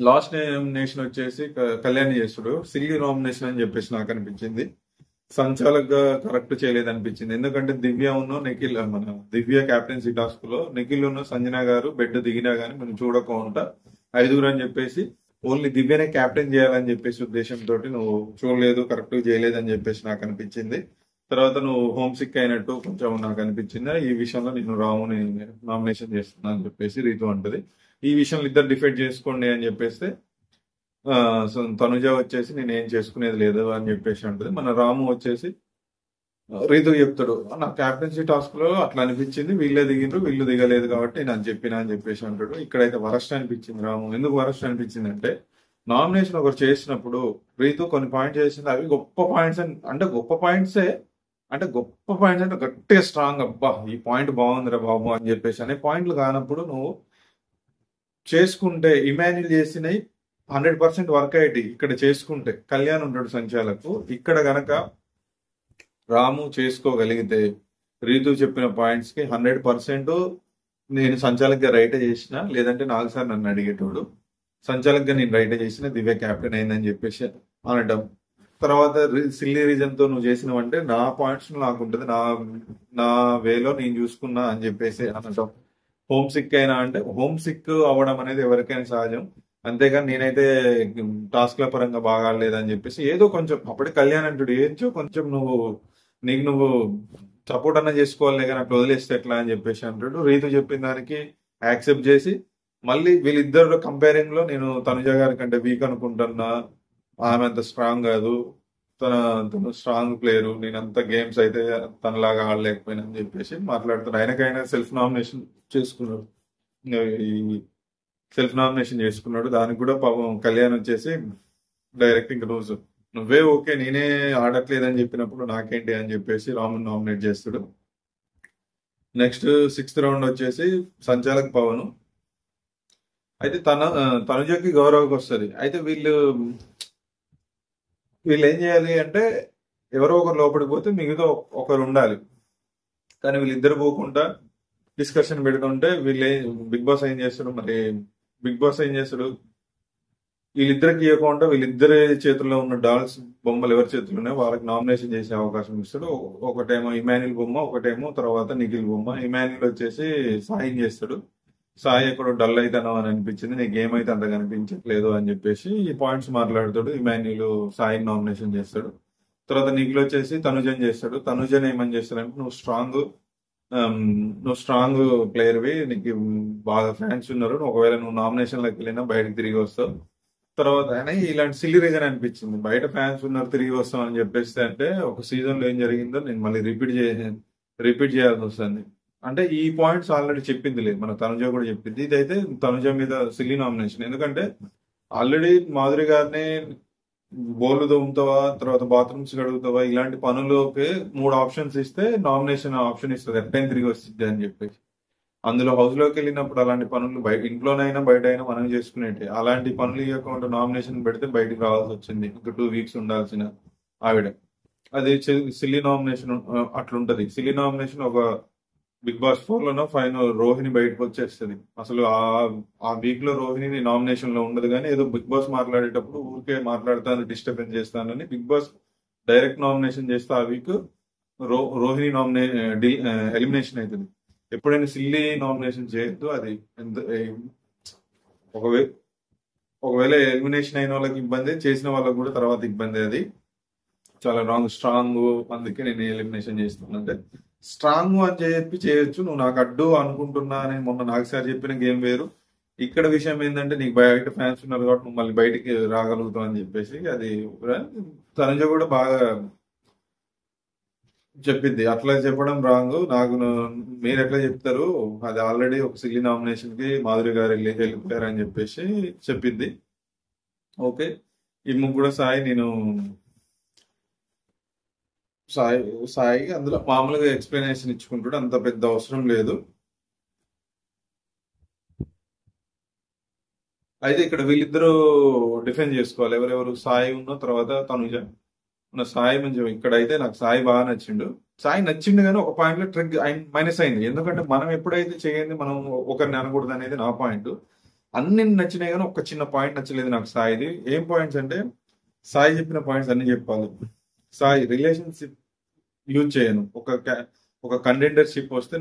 లాస్ట్ నామినేషన్ వచ్చేసి కళ్యాణ్ చేస్తాడు. సిల్లీ నామినేషన్ అని చెప్పేసి నాకు అనిపించింది. సంచాలక్ గా కరెక్ట్ చేయలేదు అనిపించింది. ఎందుకంటే దివ్య క్యాప్టెన్సీ టాస్క్ లో నిఖిల్ సంజన గారు బెడ్ దిగినా గానీ మనం చూడకుండా 5 అని చెప్పేసి ఓన్లీ దివ్యనే క్యాప్టెన్ చేయాలని చెప్పేసి ఉద్దేశంతో నువ్వు చూడలేదు, కరెక్ట్ చేయలేదు అని చెప్పేసి నాకు అనిపించింది. తర్వాత నువ్వు హోమ్ సిక్ అయినట్టు కొంచెం నాకు అనిపించింది. ఈ విషయంలో నేను రాముని నామినేషన్ చేస్తున్నా అని చెప్పేసి రీతు అంటది. ఈ విషయంలో ఇద్దరు డిఫైడ్ చేసుకోండి అని చెప్పేస్తే తనుజ వచ్చేసి నేను ఏం చేసుకునేది లేదు అని చెప్పేసి అంటది. మన రాము వచ్చేసి రీతు చెప్తాడు నా క్యాప్టెన్సీ టాస్క్ లో అట్లా అనిపించింది, వీళ్ళే దిగిండ్రు వీళ్ళు దిగలేదు కాబట్టి నేను చెప్పినా అని చెప్పేసి అంటాడు. ఇక్కడైతే వరస్ట్ అనిపించింది రాము. ఎందుకు వరస్ట్ అనిపించింది అంటే నామినేషన్ ఒకరు చేసినప్పుడు రీతు కొన్ని పాయింట్స్ చేసింది, అవి గొప్ప పాయింట్స్ అంటే గొప్ప పాయింట్సే అంటే గట్టిగా స్ట్రాంగ్, అబ్బా ఈ పాయింట్ బాగుందిరా బాబు అని చెప్పేసి అనే పాయింట్లు కానప్పుడు నువ్వు చేసుకుంటే ఇమాన్యుల్ చేసినవి 100% వర్క్ అయ్యేటి. ఇక్కడ చేసుకుంటే కళ్యాణ్ ఉంటాడు సంచాలకు, ఇక్కడ గనక రాము చేసుకోగలిగితే రీతు చెప్పిన పాయింట్స్ కి 100% నేను సంచాలక్గా రైటే చేసిన, లేదంటే 4 సార్లు నన్ను అడిగేటోడు. సంచాలక్గా నేను రైటే చేసిన, దివ్య క్యాప్టెన్ అయిందని చెప్పేసి అనడం. తర్వాత సిల్లీ రీజన్ తో నువ్వు చేసినవంటే నా పాయింట్స్ నాకు ఉంటుంది, నా వేలో నేను చూసుకున్నా అని చెప్పేసి అనడం. హోమ్ సిక్ అయినా అంటే హోమ్ సిక్ అవ్వడం అనేది ఎవరికైనా సహజం. అంతేగాని నేనైతే టాస్క్ల పరంగా బాగా ఆడలేదని చెప్పేసి ఏదో కొంచెం అప్పటి కళ్యాణ్ అంటుడు ఏంచో కొంచెం నువ్వు సపోర్ట్ అన్న చేసుకోవాలి కానీ అట్లా వదిలేస్తే ఎట్లా అని చెప్పేసి అంటాడు. రీతు చెప్పిన దానికి యాక్సెప్ట్ చేసి మళ్ళీ వీళ్ళిద్దరు కంపేరింగ్ లో నేను తనుజ గారి కంటే వీక్ అనుకుంటున్నా, ఆమె అంత స్ట్రాంగ్ కాదు, తను స్ట్రాంగ్ ప్లేయరు, నేను అంత గేమ్స్ అయితే తనలాగా ఆడలేకపోయినా అని చెప్పేసి మాట్లాడుతాను. ఆయనకైనా సెల్ఫ్ నామినేషన్ చేసుకున్నాడు. ఈ సెల్ఫ్ నామినేషన్ చేసుకున్నాడు. దానికి కూడా పాపం కళ్యాణ్ వచ్చేసి డైరెక్ట్ ఇంక రోజు నువ్వే ఓకే నేనే ఆడట్లేదని చెప్పినప్పుడు నాకేంటి అని చెప్పేసి రాముని నామినేట్ చేస్తాడు. నెక్స్ట్ 6th రౌండ్ వచ్చేసి సంచాలక్ పవన్. అయితే తనుజకి గౌరవకి వస్తుంది. అయితే వీళ్ళు ఏం చేయాలి అంటే ఎవరో ఒకరు లోపలికి పోతే మిగతా ఒకరు ఉండాలి. కానీ వీళ్ళిద్దరు పోకుండా డిస్కషన్ పెడుతుంటే బిగ్ బాస్ ఏం చేస్తాడు, మరి బిగ్ బాస్ ఏం చేస్తాడు, వీళ్ళిద్దరికి ఇవ్వకుండా వీళ్ళిద్దరి చేతుల్లో ఉన్న డాల్స్ బొమ్మలు ఎవరి చేతుల్లో ఉన్నాయో వాళ్ళకి నామినేషన్ చేసే అవకాశం ఇస్తాడు. ఒకటేమో ఇమాన్యుల్ బొమ్మ, ఒకటేమో తర్వాత నిఖిల్ బొమ్మ. ఇమాన్యుల్ వచ్చేసి సాయం చేస్తాడు. సాయి ఎక్కడో డల్ అవుతానో అని అనిపించింది, నీకు గేమ్ అయితే అంత కనిపించట్లేదు అని చెప్పేసి ఈ పాయింట్స్ మాట్లాడతాడు. ఇమాన్యుల్ సాయిని నామినేషన్ చేస్తాడు. తర్వాత నిఖిల్ వచ్చేసి తనుజన్ చేస్తాడు. తనుజన్ ఏమని చేస్తాడంటే నువ్వు స్ట్రాంగ్ ప్లేయర్వి, నీకు బాగా ఫ్యాన్స్ ఉన్నారు, ఒకవేళ నువ్వు నామినేషన్లోకి వెళ్ళినా బయటకు తిరిగి వస్తావు. తర్వాత ఆయన ఇలాంటి సిల్లీ రీజన్ అనిపించింది, బయట ఫ్యాన్స్ ఉన్నారు తిరిగి వస్తాం అని చెప్పేసి. అంటే ఒక సీజన్ లో ఏం జరిగిందో నేను మళ్ళీ రిపీట్ చేయాల్సి వస్తుంది. అంటే ఈ పాయింట్స్ ఆల్రెడీ చెప్పింది లేదు, మన తనుజ కూడా చెప్పింది. ఇదైతే తనుజ మీద సిల్లీ నామినేషన్. ఎందుకంటే ఆల్రెడీ మాధురి గారిని బోర్లు తోముతావా, తర్వాత బాత్రూమ్స్ కడుగుతావా, ఇలాంటి పనులకి 3 ఆప్షన్స్ ఇస్తే నామినేషన్ ఆప్షన్ ఇస్తుంది, ఎట్టైనా తిరిగి వస్తుంది అని చెప్పేసి. అందులో హౌస్ లోకి వెళ్ళినప్పుడు అలాంటి పనులు ఇంట్లోనైనా బయట అయినా మనం చేసుకునేటి, అలాంటి పనులు ఇవ్వకుండా నామినేషన్ పెడితే బయటికి రావాల్సి వచ్చింది. ఇంకా 2 వీక్స్ ఉండాల్సిన ఆవిడ. అది సిల్లీ నామినేషన్ అట్లుంటది. సిల్లీ నామినేషన్ ఒక బిగ్ బాస్ 4లోనో 5 రోహిణి బయటకు వచ్చేస్తుంది. అసలు ఆ వీక్ లో రోహిణి నామినేషన్ లో ఉండదు, కానీ ఏదో బిగ్ బాస్ మాట్లాడేటప్పుడు ఊరికే మాట్లాడతాను డిస్టర్బెన్స్ చేస్తానని బిగ్ బాస్ డైరెక్ట్ నామినేషన్ చేస్తే ఆ వీక్ రోహిణి ఎలిమినేషన్ అవుతుంది. ఎప్పుడైనా సిల్లీ నామినేషన్ చేయొద్దు. అది ఒకవేళ ఎలిమినేషన్ అయిన వాళ్ళకి ఇబ్బంది, చేసిన వాళ్ళకి కూడా తర్వాత ఇబ్బంది. అది చాలా రాంగ్. స్ట్రాంగ్ అందుకే నేను ఎలిమినేషన్ చేస్తున్నా. అంటే స్ట్రాంగ్ అని చెప్పి చేయొచ్చు, నువ్వు నాకు అడ్డు అనుకుంటున్నా అని మొన్న నాకు సార్ చెప్పిన గేమ్ వేరు. ఇక్కడ విషయం ఏంటంటే నీకు బయట ఫ్యాన్స్ ఉన్నారు కాబట్టి నువ్వు మళ్ళీ బయటికి రాగలుగుతావు అని చెప్పేసి అది తనుజ కూడా బాగా చెప్పింది. అట్లా చెప్పడం రాంగ్. మీరు ఎట్లా చెప్తారు, అది ఆల్రెడీ ఒక సిల్లీ నామినేషన్ కి మాధురి గారు వెళ్ళిపోయారు అని చెప్పేసి చెప్పింది. ఓకే, ఈ ముగ్గురు సాయి అందులో మామూలుగా ఎక్స్ప్లెనేషన్ ఇచ్చుకుంటాడు, అంత పెద్ద అవసరం లేదు. అయితే ఇక్కడ వీళ్ళిద్దరూ డిఫెండ్ చేసుకోవాలి, ఎవరెవరు, సాయి ఉన్న తర్వాత తనుజ. నా సాయి మంచి ఇక్కడైతే నాకు సాయి బాగా నచ్చిండు. సాయి నచ్చిండు కానీ ఒక పాయింట్ లో ట్రిక్ మైనస్ అయింది. ఎందుకంటే మనం ఎప్పుడైతే చేయండి మనం ఒకరిని అనకూడదు అనేది నా పాయింట్. అన్ని నచ్చినాయి కానీ ఒక చిన్న పాయింట్ నచ్చలేదు నాకు సాయిది. ఏం పాయింట్స్ అంటే, సాయి చెప్పిన పాయింట్స్ అన్ని చెప్పాలి. సాయి రిలేషన్షిప్ యూజ్ చేయను, ఒక కంటెండర్షిప్ వస్తే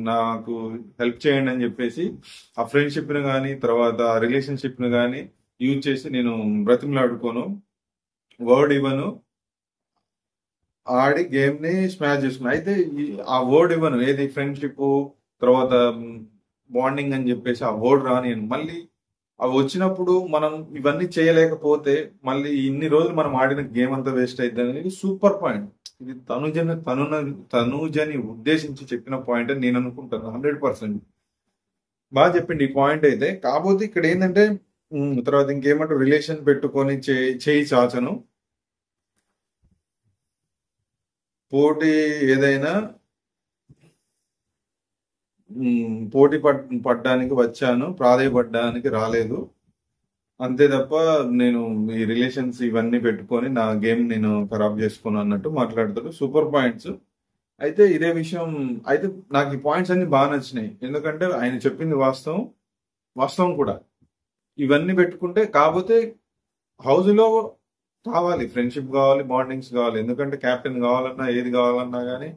నాకు హెల్ప్ చేయండి అని చెప్పేసి ఆ ఫ్రెండ్షిప్ ని కానీ తర్వాత రిలేషన్షిప్ ని కానీ యూజ్ చేసి నేను బ్రతిమలాడుకోను, వర్డ్ ఇవ్వను, ఆడి గేమ్ ని స్మాష్ చేసుకున్నా. అయితే ఆ వర్డ్ ఇవ్వను, ఏది ఫ్రెండ్షిప్ తర్వాత బాండింగ్ అని చెప్పేసి ఆ వర్డ్ రానియను. మళ్ళీ అవి వచ్చినప్పుడు మనం ఇవన్నీ చేయలేకపోతే మళ్ళీ ఇన్ని రోజులు మనం ఆడిన గేమ్ అంతా వేస్ట్ అవుతుంది అనేది సూపర్ పాయింట్. ఇది తనుజని ఉద్దేశించి చెప్పిన పాయింట్ అని నేను అనుకుంటాను. 100% బాగా చెప్పింది ఈ పాయింట్ అయితే. కాకపోతే ఇక్కడ ఏంటంటే తర్వాత ఇంకేమంటే రిలేషన్ పెట్టుకొని చేయి చాచను, పోటీ ఏదైనా పోటీ పడ్డానికి వచ్చాను, ప్రాధాయపడ్డానికి రాలేదు, అంతే తప్ప నేను ఈ రిలేషన్స్ ఇవన్నీ పెట్టుకొని నా గేమ్ నేను ఖరాబ్ చేసుకోను అన్నట్టు మాట్లాడతాడు. Super points. అయితే ఇదే విషయం అయితే నాకు ఈ పాయింట్స్ అన్ని బాగా నచ్చినాయి. ఎందుకంటే ఆయన చెప్పింది వాస్తవం కూడా. ఇవన్నీ పెట్టుకుంటే కాకపోతే హౌస్ లో కావాలి, ఫ్రెండ్షిప్ కావాలి, బాండింగ్స్ కావాలి. ఎందుకంటే కెప్టెన్ కావాలన్నా ఏది కావాలన్నా కానీ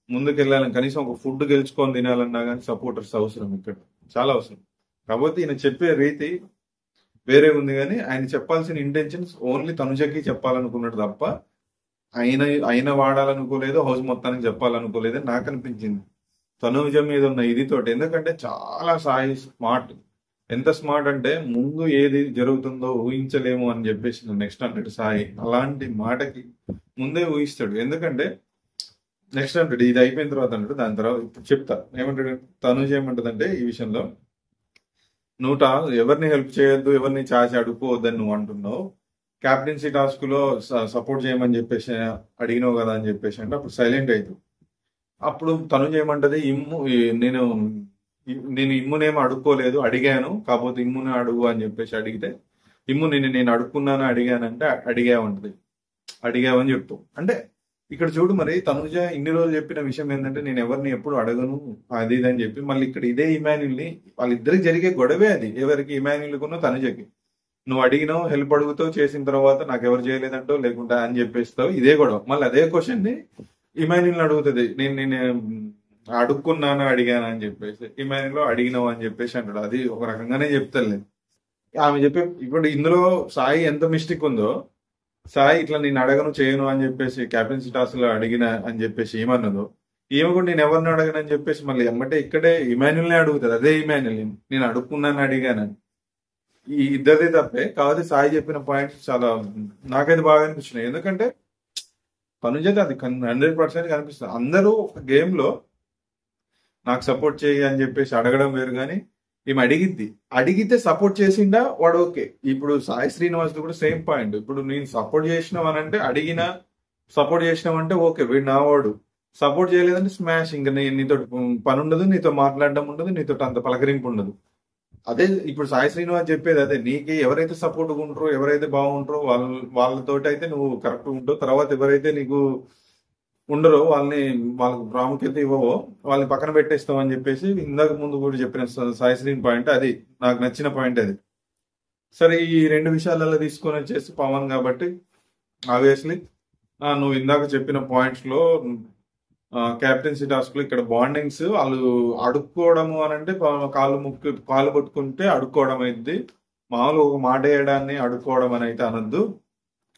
ముందుకు వెళ్ళాలని, కనీసం ఒక ఫుడ్ గెలుచుకొని తినాలన్నా కానీ సపోర్టర్స్ అవసరం, ఇక్కడ చాలా అవసరం. కాకపోతే ఈయన చెప్పే రీతి వేరే ఉంది, కానీ ఆయన చెప్పాల్సిన ఇంటెన్షన్స్ ఓన్లీ తనుజకి చెప్పాలనుకున్నాడు తప్ప ఆయన వాడాలనుకోలేదు, హౌస్ మొత్తానికి చెప్పాలనుకోలేదు అని నాకు అనిపించింది. తనుజ మీద ఉన్న ఇదితోటి. ఎందుకంటే చాలా సాయి స్మార్ట్. ఎంత స్మార్ట్ అంటే ముందు ఏది జరుగుతుందో ఊహించలేము అని చెప్పేసి నెక్స్ట్ అంటాడు సాయి. అలాంటి మాటకి ముందే ఊహిస్తాడు. ఎందుకంటే నెక్స్ట్ అంటాడు ఇది అయిపోయిన తర్వాత అంటాడు, దాని తర్వాత ఇప్పుడు చెప్తా ఏమంటాడు తనుజ ఏమంటదంటే ఈ విషయంలో, నువ్వు ఎవరిని హెల్ప్ చేయొద్దు, ఎవరిని చాచి అడుక్కోవద్దని నువ్వు అంటున్నావు. క్యాప్టెన్సీ టాస్క్ లో సపోర్ట్ చేయమని చెప్పేసి అడిగినావు కదా అని చెప్పేసి అంటే అప్పుడు సైలెంట్ అవుతావు. అప్పుడు తను చేయమంటది నేను నేను ఇమ్మునేమో అడుక్కోలేదు, అడిగాను, కాకపోతే ఇమ్మునే అడుగు అని చెప్పేసి అడిగితే ఇమ్ము నేను అడుక్కున్నాను అడిగానంటే అడిగావంటది. అడిగావని చెప్తావు. అంటే ఇక్కడ చూడు, మరి తనుజ ఇన్ని రోజులు చెప్పిన విషయం ఏంటంటే నేను ఎవరిని ఎప్పుడు అడగను అది ఇది అని చెప్పి, మళ్ళీ ఇక్కడ ఇదే ఇమాన్యుల్ ని వాళ్ళిద్దరికి జరిగే గొడవే అది. ఎవరికి? ఇమాన్యుల్ కున్న తనుజకి. నువ్వు అడిగినావు, హెల్ప్ అడుగుతావు, చేసిన తర్వాత నాకు ఎవరు చేయలేదంటావు, లేకుంటా అని చెప్పేస్తావు. ఇదే గొడవ. మళ్ళీ అదే క్వశ్చన్ ని ఇమాన్యుల్ అడుగుతుంది. నేను అడుక్కున్నాను అడిగాను అని చెప్పేసి, ఇమాన్యుల్ అడిగినావు అని చెప్పేసి అంటాడు. అది ఒక రకంగానే చెప్తాను. ఆమె చెప్పే ఇప్పుడు ఇందులో సాయి ఎంత మిస్టేక్ ఉందో, సాయి ఇట్లా నేను అడగను చేయను అని చెప్పేసి క్యాప్టెన్సీ టాస్క్ లో అడిగిన అని చెప్పేసి ఏమన్నదో, ఈమె కూడా నేను ఎవరిని అడగను అని చెప్పేసి మళ్ళీ ఎమ్మటే ఇక్కడే ఇమాన్యుల్నే అడుగుతుంది. అదే ఇమాన్యుల్ నేను అడుక్కున్నాను అడిగానని. ఈ ఇద్దరిది తప్పే. కాకపోతే సాయి చెప్పిన పాయింట్స్ చాలా నాకైతే బాగా అనిపించినాయి. ఎందుకంటే తనుజది అది 100% కనిపిస్తుంది. అందరూ ఒక గేమ్ లో నాకు సపోర్ట్ చేయి అని చెప్పేసి అడగడం వేరు, కానీ ఈమె అడిగితే సపోర్ట్ చేసిండా వాడు ఓకే. ఇప్పుడు సాయి శ్రీనివాస్ కూడా సేమ్ పాయింట్. ఇప్పుడు నేను సపోర్ట్ చేసినావు అని అంటే, అడిగినా సపోర్ట్ చేసినావు అంటే ఓకే, వీడు నా వాడు. సపోర్ట్ చేయలేదంటే స్మాష్. ఇంకా నీతో పని ఉండదు, నీతో మాట్లాడడం ఉండదు, నీతో అంత పలకరింపు ఉండదు. అదే ఇప్పుడు సాయి శ్రీనివాస్ చెప్పేది అదే. నీకు ఎవరైతే సపోర్ట్ ఉంటారో, ఎవరైతే బాగుంటారో వాళ్ళతోటి అయితే నువ్వు కరెక్ట్ ఉంటావు. తర్వాత ఎవరైతే నీకు ఉండరో వాళ్ళకి ప్రాముఖ్యత ఇవ్వవో వాళ్ళని పక్కన పెట్టేస్తావు అని చెప్పేసి ఇందాక ముందు కూడా చెప్పిన సాయి శ్రీని పాయింట్. అది నాకు నచ్చిన పాయింట్ అది. సరే, ఈ రెండు విషయాలలో తీసుకొని వచ్చేసి పవన్ కాబట్టి ఆబ్వియస్లీ నువ్వు ఇందాక చెప్పిన పాయింట్స్ లో క్యాప్టెన్సీ టాస్క్ లో ఇక్కడ బాండింగ్స్ వాళ్ళు అడుక్కోవడము అని అంటే కాలు పట్టుకుంటే అడుక్కోవడం అయింది. మామూలు ఒక మాట వేయడాన్ని అడుక్కోవడం అని అయితే అనొద్దు.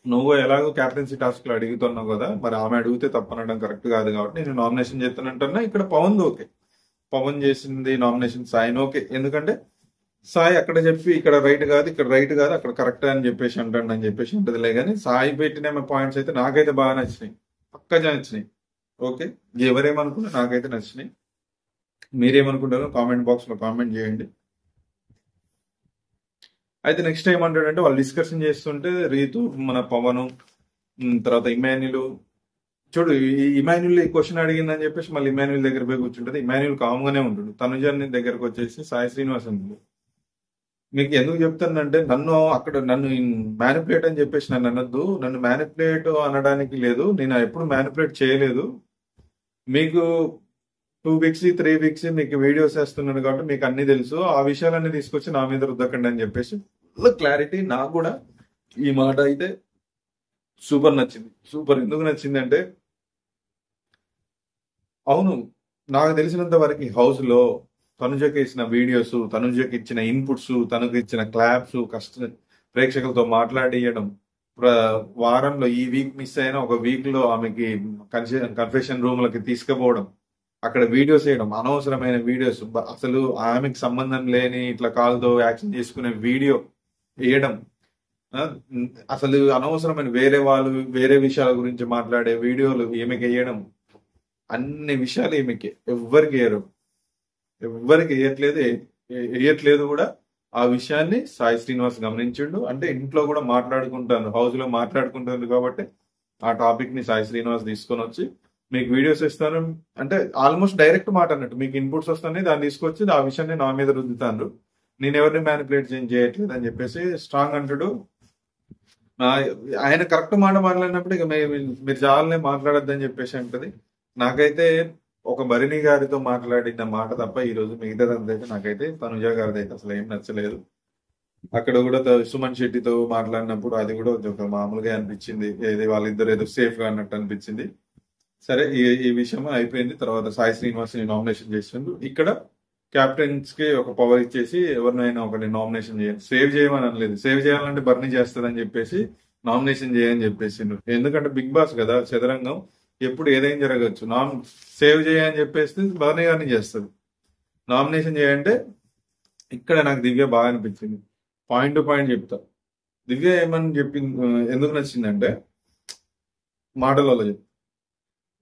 నువ్వు ఎలాగో క్యాప్టెన్సీ టాస్క్ లో అడుగుతున్నావు కదా, మరి ఆమె అడిగితే తప్పనడం కరెక్ట్ కాదు కాబట్టి నేను నామినేషన్ చేస్తానంటున్నా. ఇక్కడ పవన్ ఓకే, పవన్ చేసింది నామినేషన్. సాయిని ఓకే, ఎందుకంటే సాయి అక్కడ చెప్పి ఇక్కడ రైట్ కాదు, ఇక్కడ రైట్ కాదు, అక్కడ కరెక్ట్ అని చెప్పేసి అంటాడు అని చెప్పేసి ఉంటదిలే. కానీ సాయి పెట్టిన పాయింట్స్ అయితే నాకైతే బాగా నచ్చినాయి, పక్కగా నచ్చినాయి. ఓకే, ఎవరేమనుకున్నా నాకైతే నచ్చినాయి. మీరేమనుకుంటారో కామెంట్ బాక్స్ లో కామెంట్ చేయండి. అయితే నెక్స్ట్ ఏమంటాడంటే, వాళ్ళు డిస్కషన్ చేస్తుంటే రీతు, మన పవన్, తర్వాత ఇమాన్యుల్. చూడు, ఇమాన్యుల్ ఈ క్వశ్చన్ అడిగిందని చెప్పేసి మళ్ళీ ఇమాన్యుల్ దగ్గర పోయి కూర్చుంటది. ఇమాన్యుల్ కామ్ గానే ఉంటుంది. తనుజాని దగ్గరకు వచ్చేసి సాయి శ్రీనివాస్ ఉంటుంది. మీకు ఎందుకు చెప్తానంటే, నన్ను మ్యానిపులేట్ అని చెప్పేసి నన్ను అనొద్దు. నన్ను మ్యానిపులేట్ అనడానికి లేదు, నేను ఎప్పుడు మ్యానిపులేట్ చేయలేదు. మీకు 2 వీక్స్ 3 వీక్స్ మీకు వీడియోస్ వేస్తున్నాను కాబట్టి మీకు అన్ని తెలుసు. ఆ విషయాలన్నీ తీసుకొచ్చి నా మీద రుద్దకండి అని చెప్పేసి క్లారిటీ. నాకు కూడా ఈ మాట అయితే సూపర్ నచ్చింది. సూపర్ ఎందుకు నచ్చింది అంటే, అవును, నాకు తెలిసినంత వరకు హౌస్ లో తనుజకి ఇచ్చిన వీడియోస్, తనుజకి ఇచ్చిన ఇన్పుట్స్, తనకు ఇచ్చిన క్లాప్స్, ప్రేక్షకులతో మాట్లాడియడం, వారంలో ఈ వీక్ మిస్ అయినా ఒక వీక్ లో ఆమెకి కన్ఫెషన్ రూమ్లకి తీసుకుపోవడం, అక్కడ వీడియోస్ వేయడం, అనవసరమైన వీడియోస్, అసలు ఆమెకి సంబంధం లేని ఇట్లా కాల్తో యాక్షన్ చేసుకునే వీడియో వేయడం, అసలు అనవసరమైన వేరే విషయాల గురించి మాట్లాడే వీడియోలు ఈమెకి వేయడం, అన్ని విషయాలు ఈమెకి ఎవ్వరికి వేయట్లేదు కూడా. ఆ విషయాన్ని సాయి శ్రీనివాస్ గమనించిండు. అంటే ఇంట్లో కూడా మాట్లాడుకుంటాను, హౌస్ లో మాట్లాడుకుంటుంది కాబట్టి ఆ టాపిక్ ని సాయి శ్రీనివాస్ తీసుకొని వచ్చి మీకు వీడియోస్ ఇస్తాను అంటే ఆల్మోస్ట్ డైరెక్ట్ మాట అన్నట్టు. మీకు ఇన్పుట్స్ వస్తాయి, దాన్ని తీసుకొచ్చి ఆ విషయాన్ని నా మీద రుద్దుతాను, నేను ఎవరిని మ్యానిపులేట్ చేయట్లేదు అని చెప్పేసి స్ట్రాంగ్ అంటాడు. ఆయన కరెక్ట్ మాట మాట్లాడినప్పుడు ఇక మీరు చాలానే మాట్లాడొద్దని చెప్పేసి అంటది. నాకైతే ఒక భరణి గారితో మాట్లాడిన మాట తప్ప ఈ రోజు మిగతాదంతా నాకైతే తనుజ గారిది అయితే అసలు ఏం నచ్చలేదు. అక్కడ కూడా సుమన్ శెట్టితో మాట్లాడినప్పుడు అది కూడా ఒక మామూలుగా అనిపించింది, వాళ్ళిద్దరు ఏదో సేఫ్ గా అన్నట్టు అనిపించింది. సరే, ఈ విషయం అయిపోయింది. తర్వాత సాయి శ్రీనివాస్ ని నామినేషన్ చేసిండు. ఇక్కడ క్యాప్టెన్స్ కి ఒక పవర్ ఇచ్చేసి ఎవరినైనా ఒకరిని నామినేషన్ చేయండి. సేవ్ చేయమని అనలేదు, సేవ్ చేయాలంటే బర్నీ చేస్తుందని చెప్పేసి నామినేషన్ చేయని చెప్పేసిండు. ఎందుకంటే బిగ్ బాస్ కదా, చదరంగం, ఎప్పుడు ఏదైనా జరగచ్చు. సేవ్ చేయని చెప్పేసి బర్నీ గారిని చేస్తుంది. నామినేషన్ చేయంటే ఇక్కడ నాకు దివ్య బాగా అనిపించింది. పాయింట్ టు పాయింట్ చెప్తా. దివ్య ఏమని చెప్పింది, ఎందుకు నచ్చిందంటే మాటలలో చెప్పి,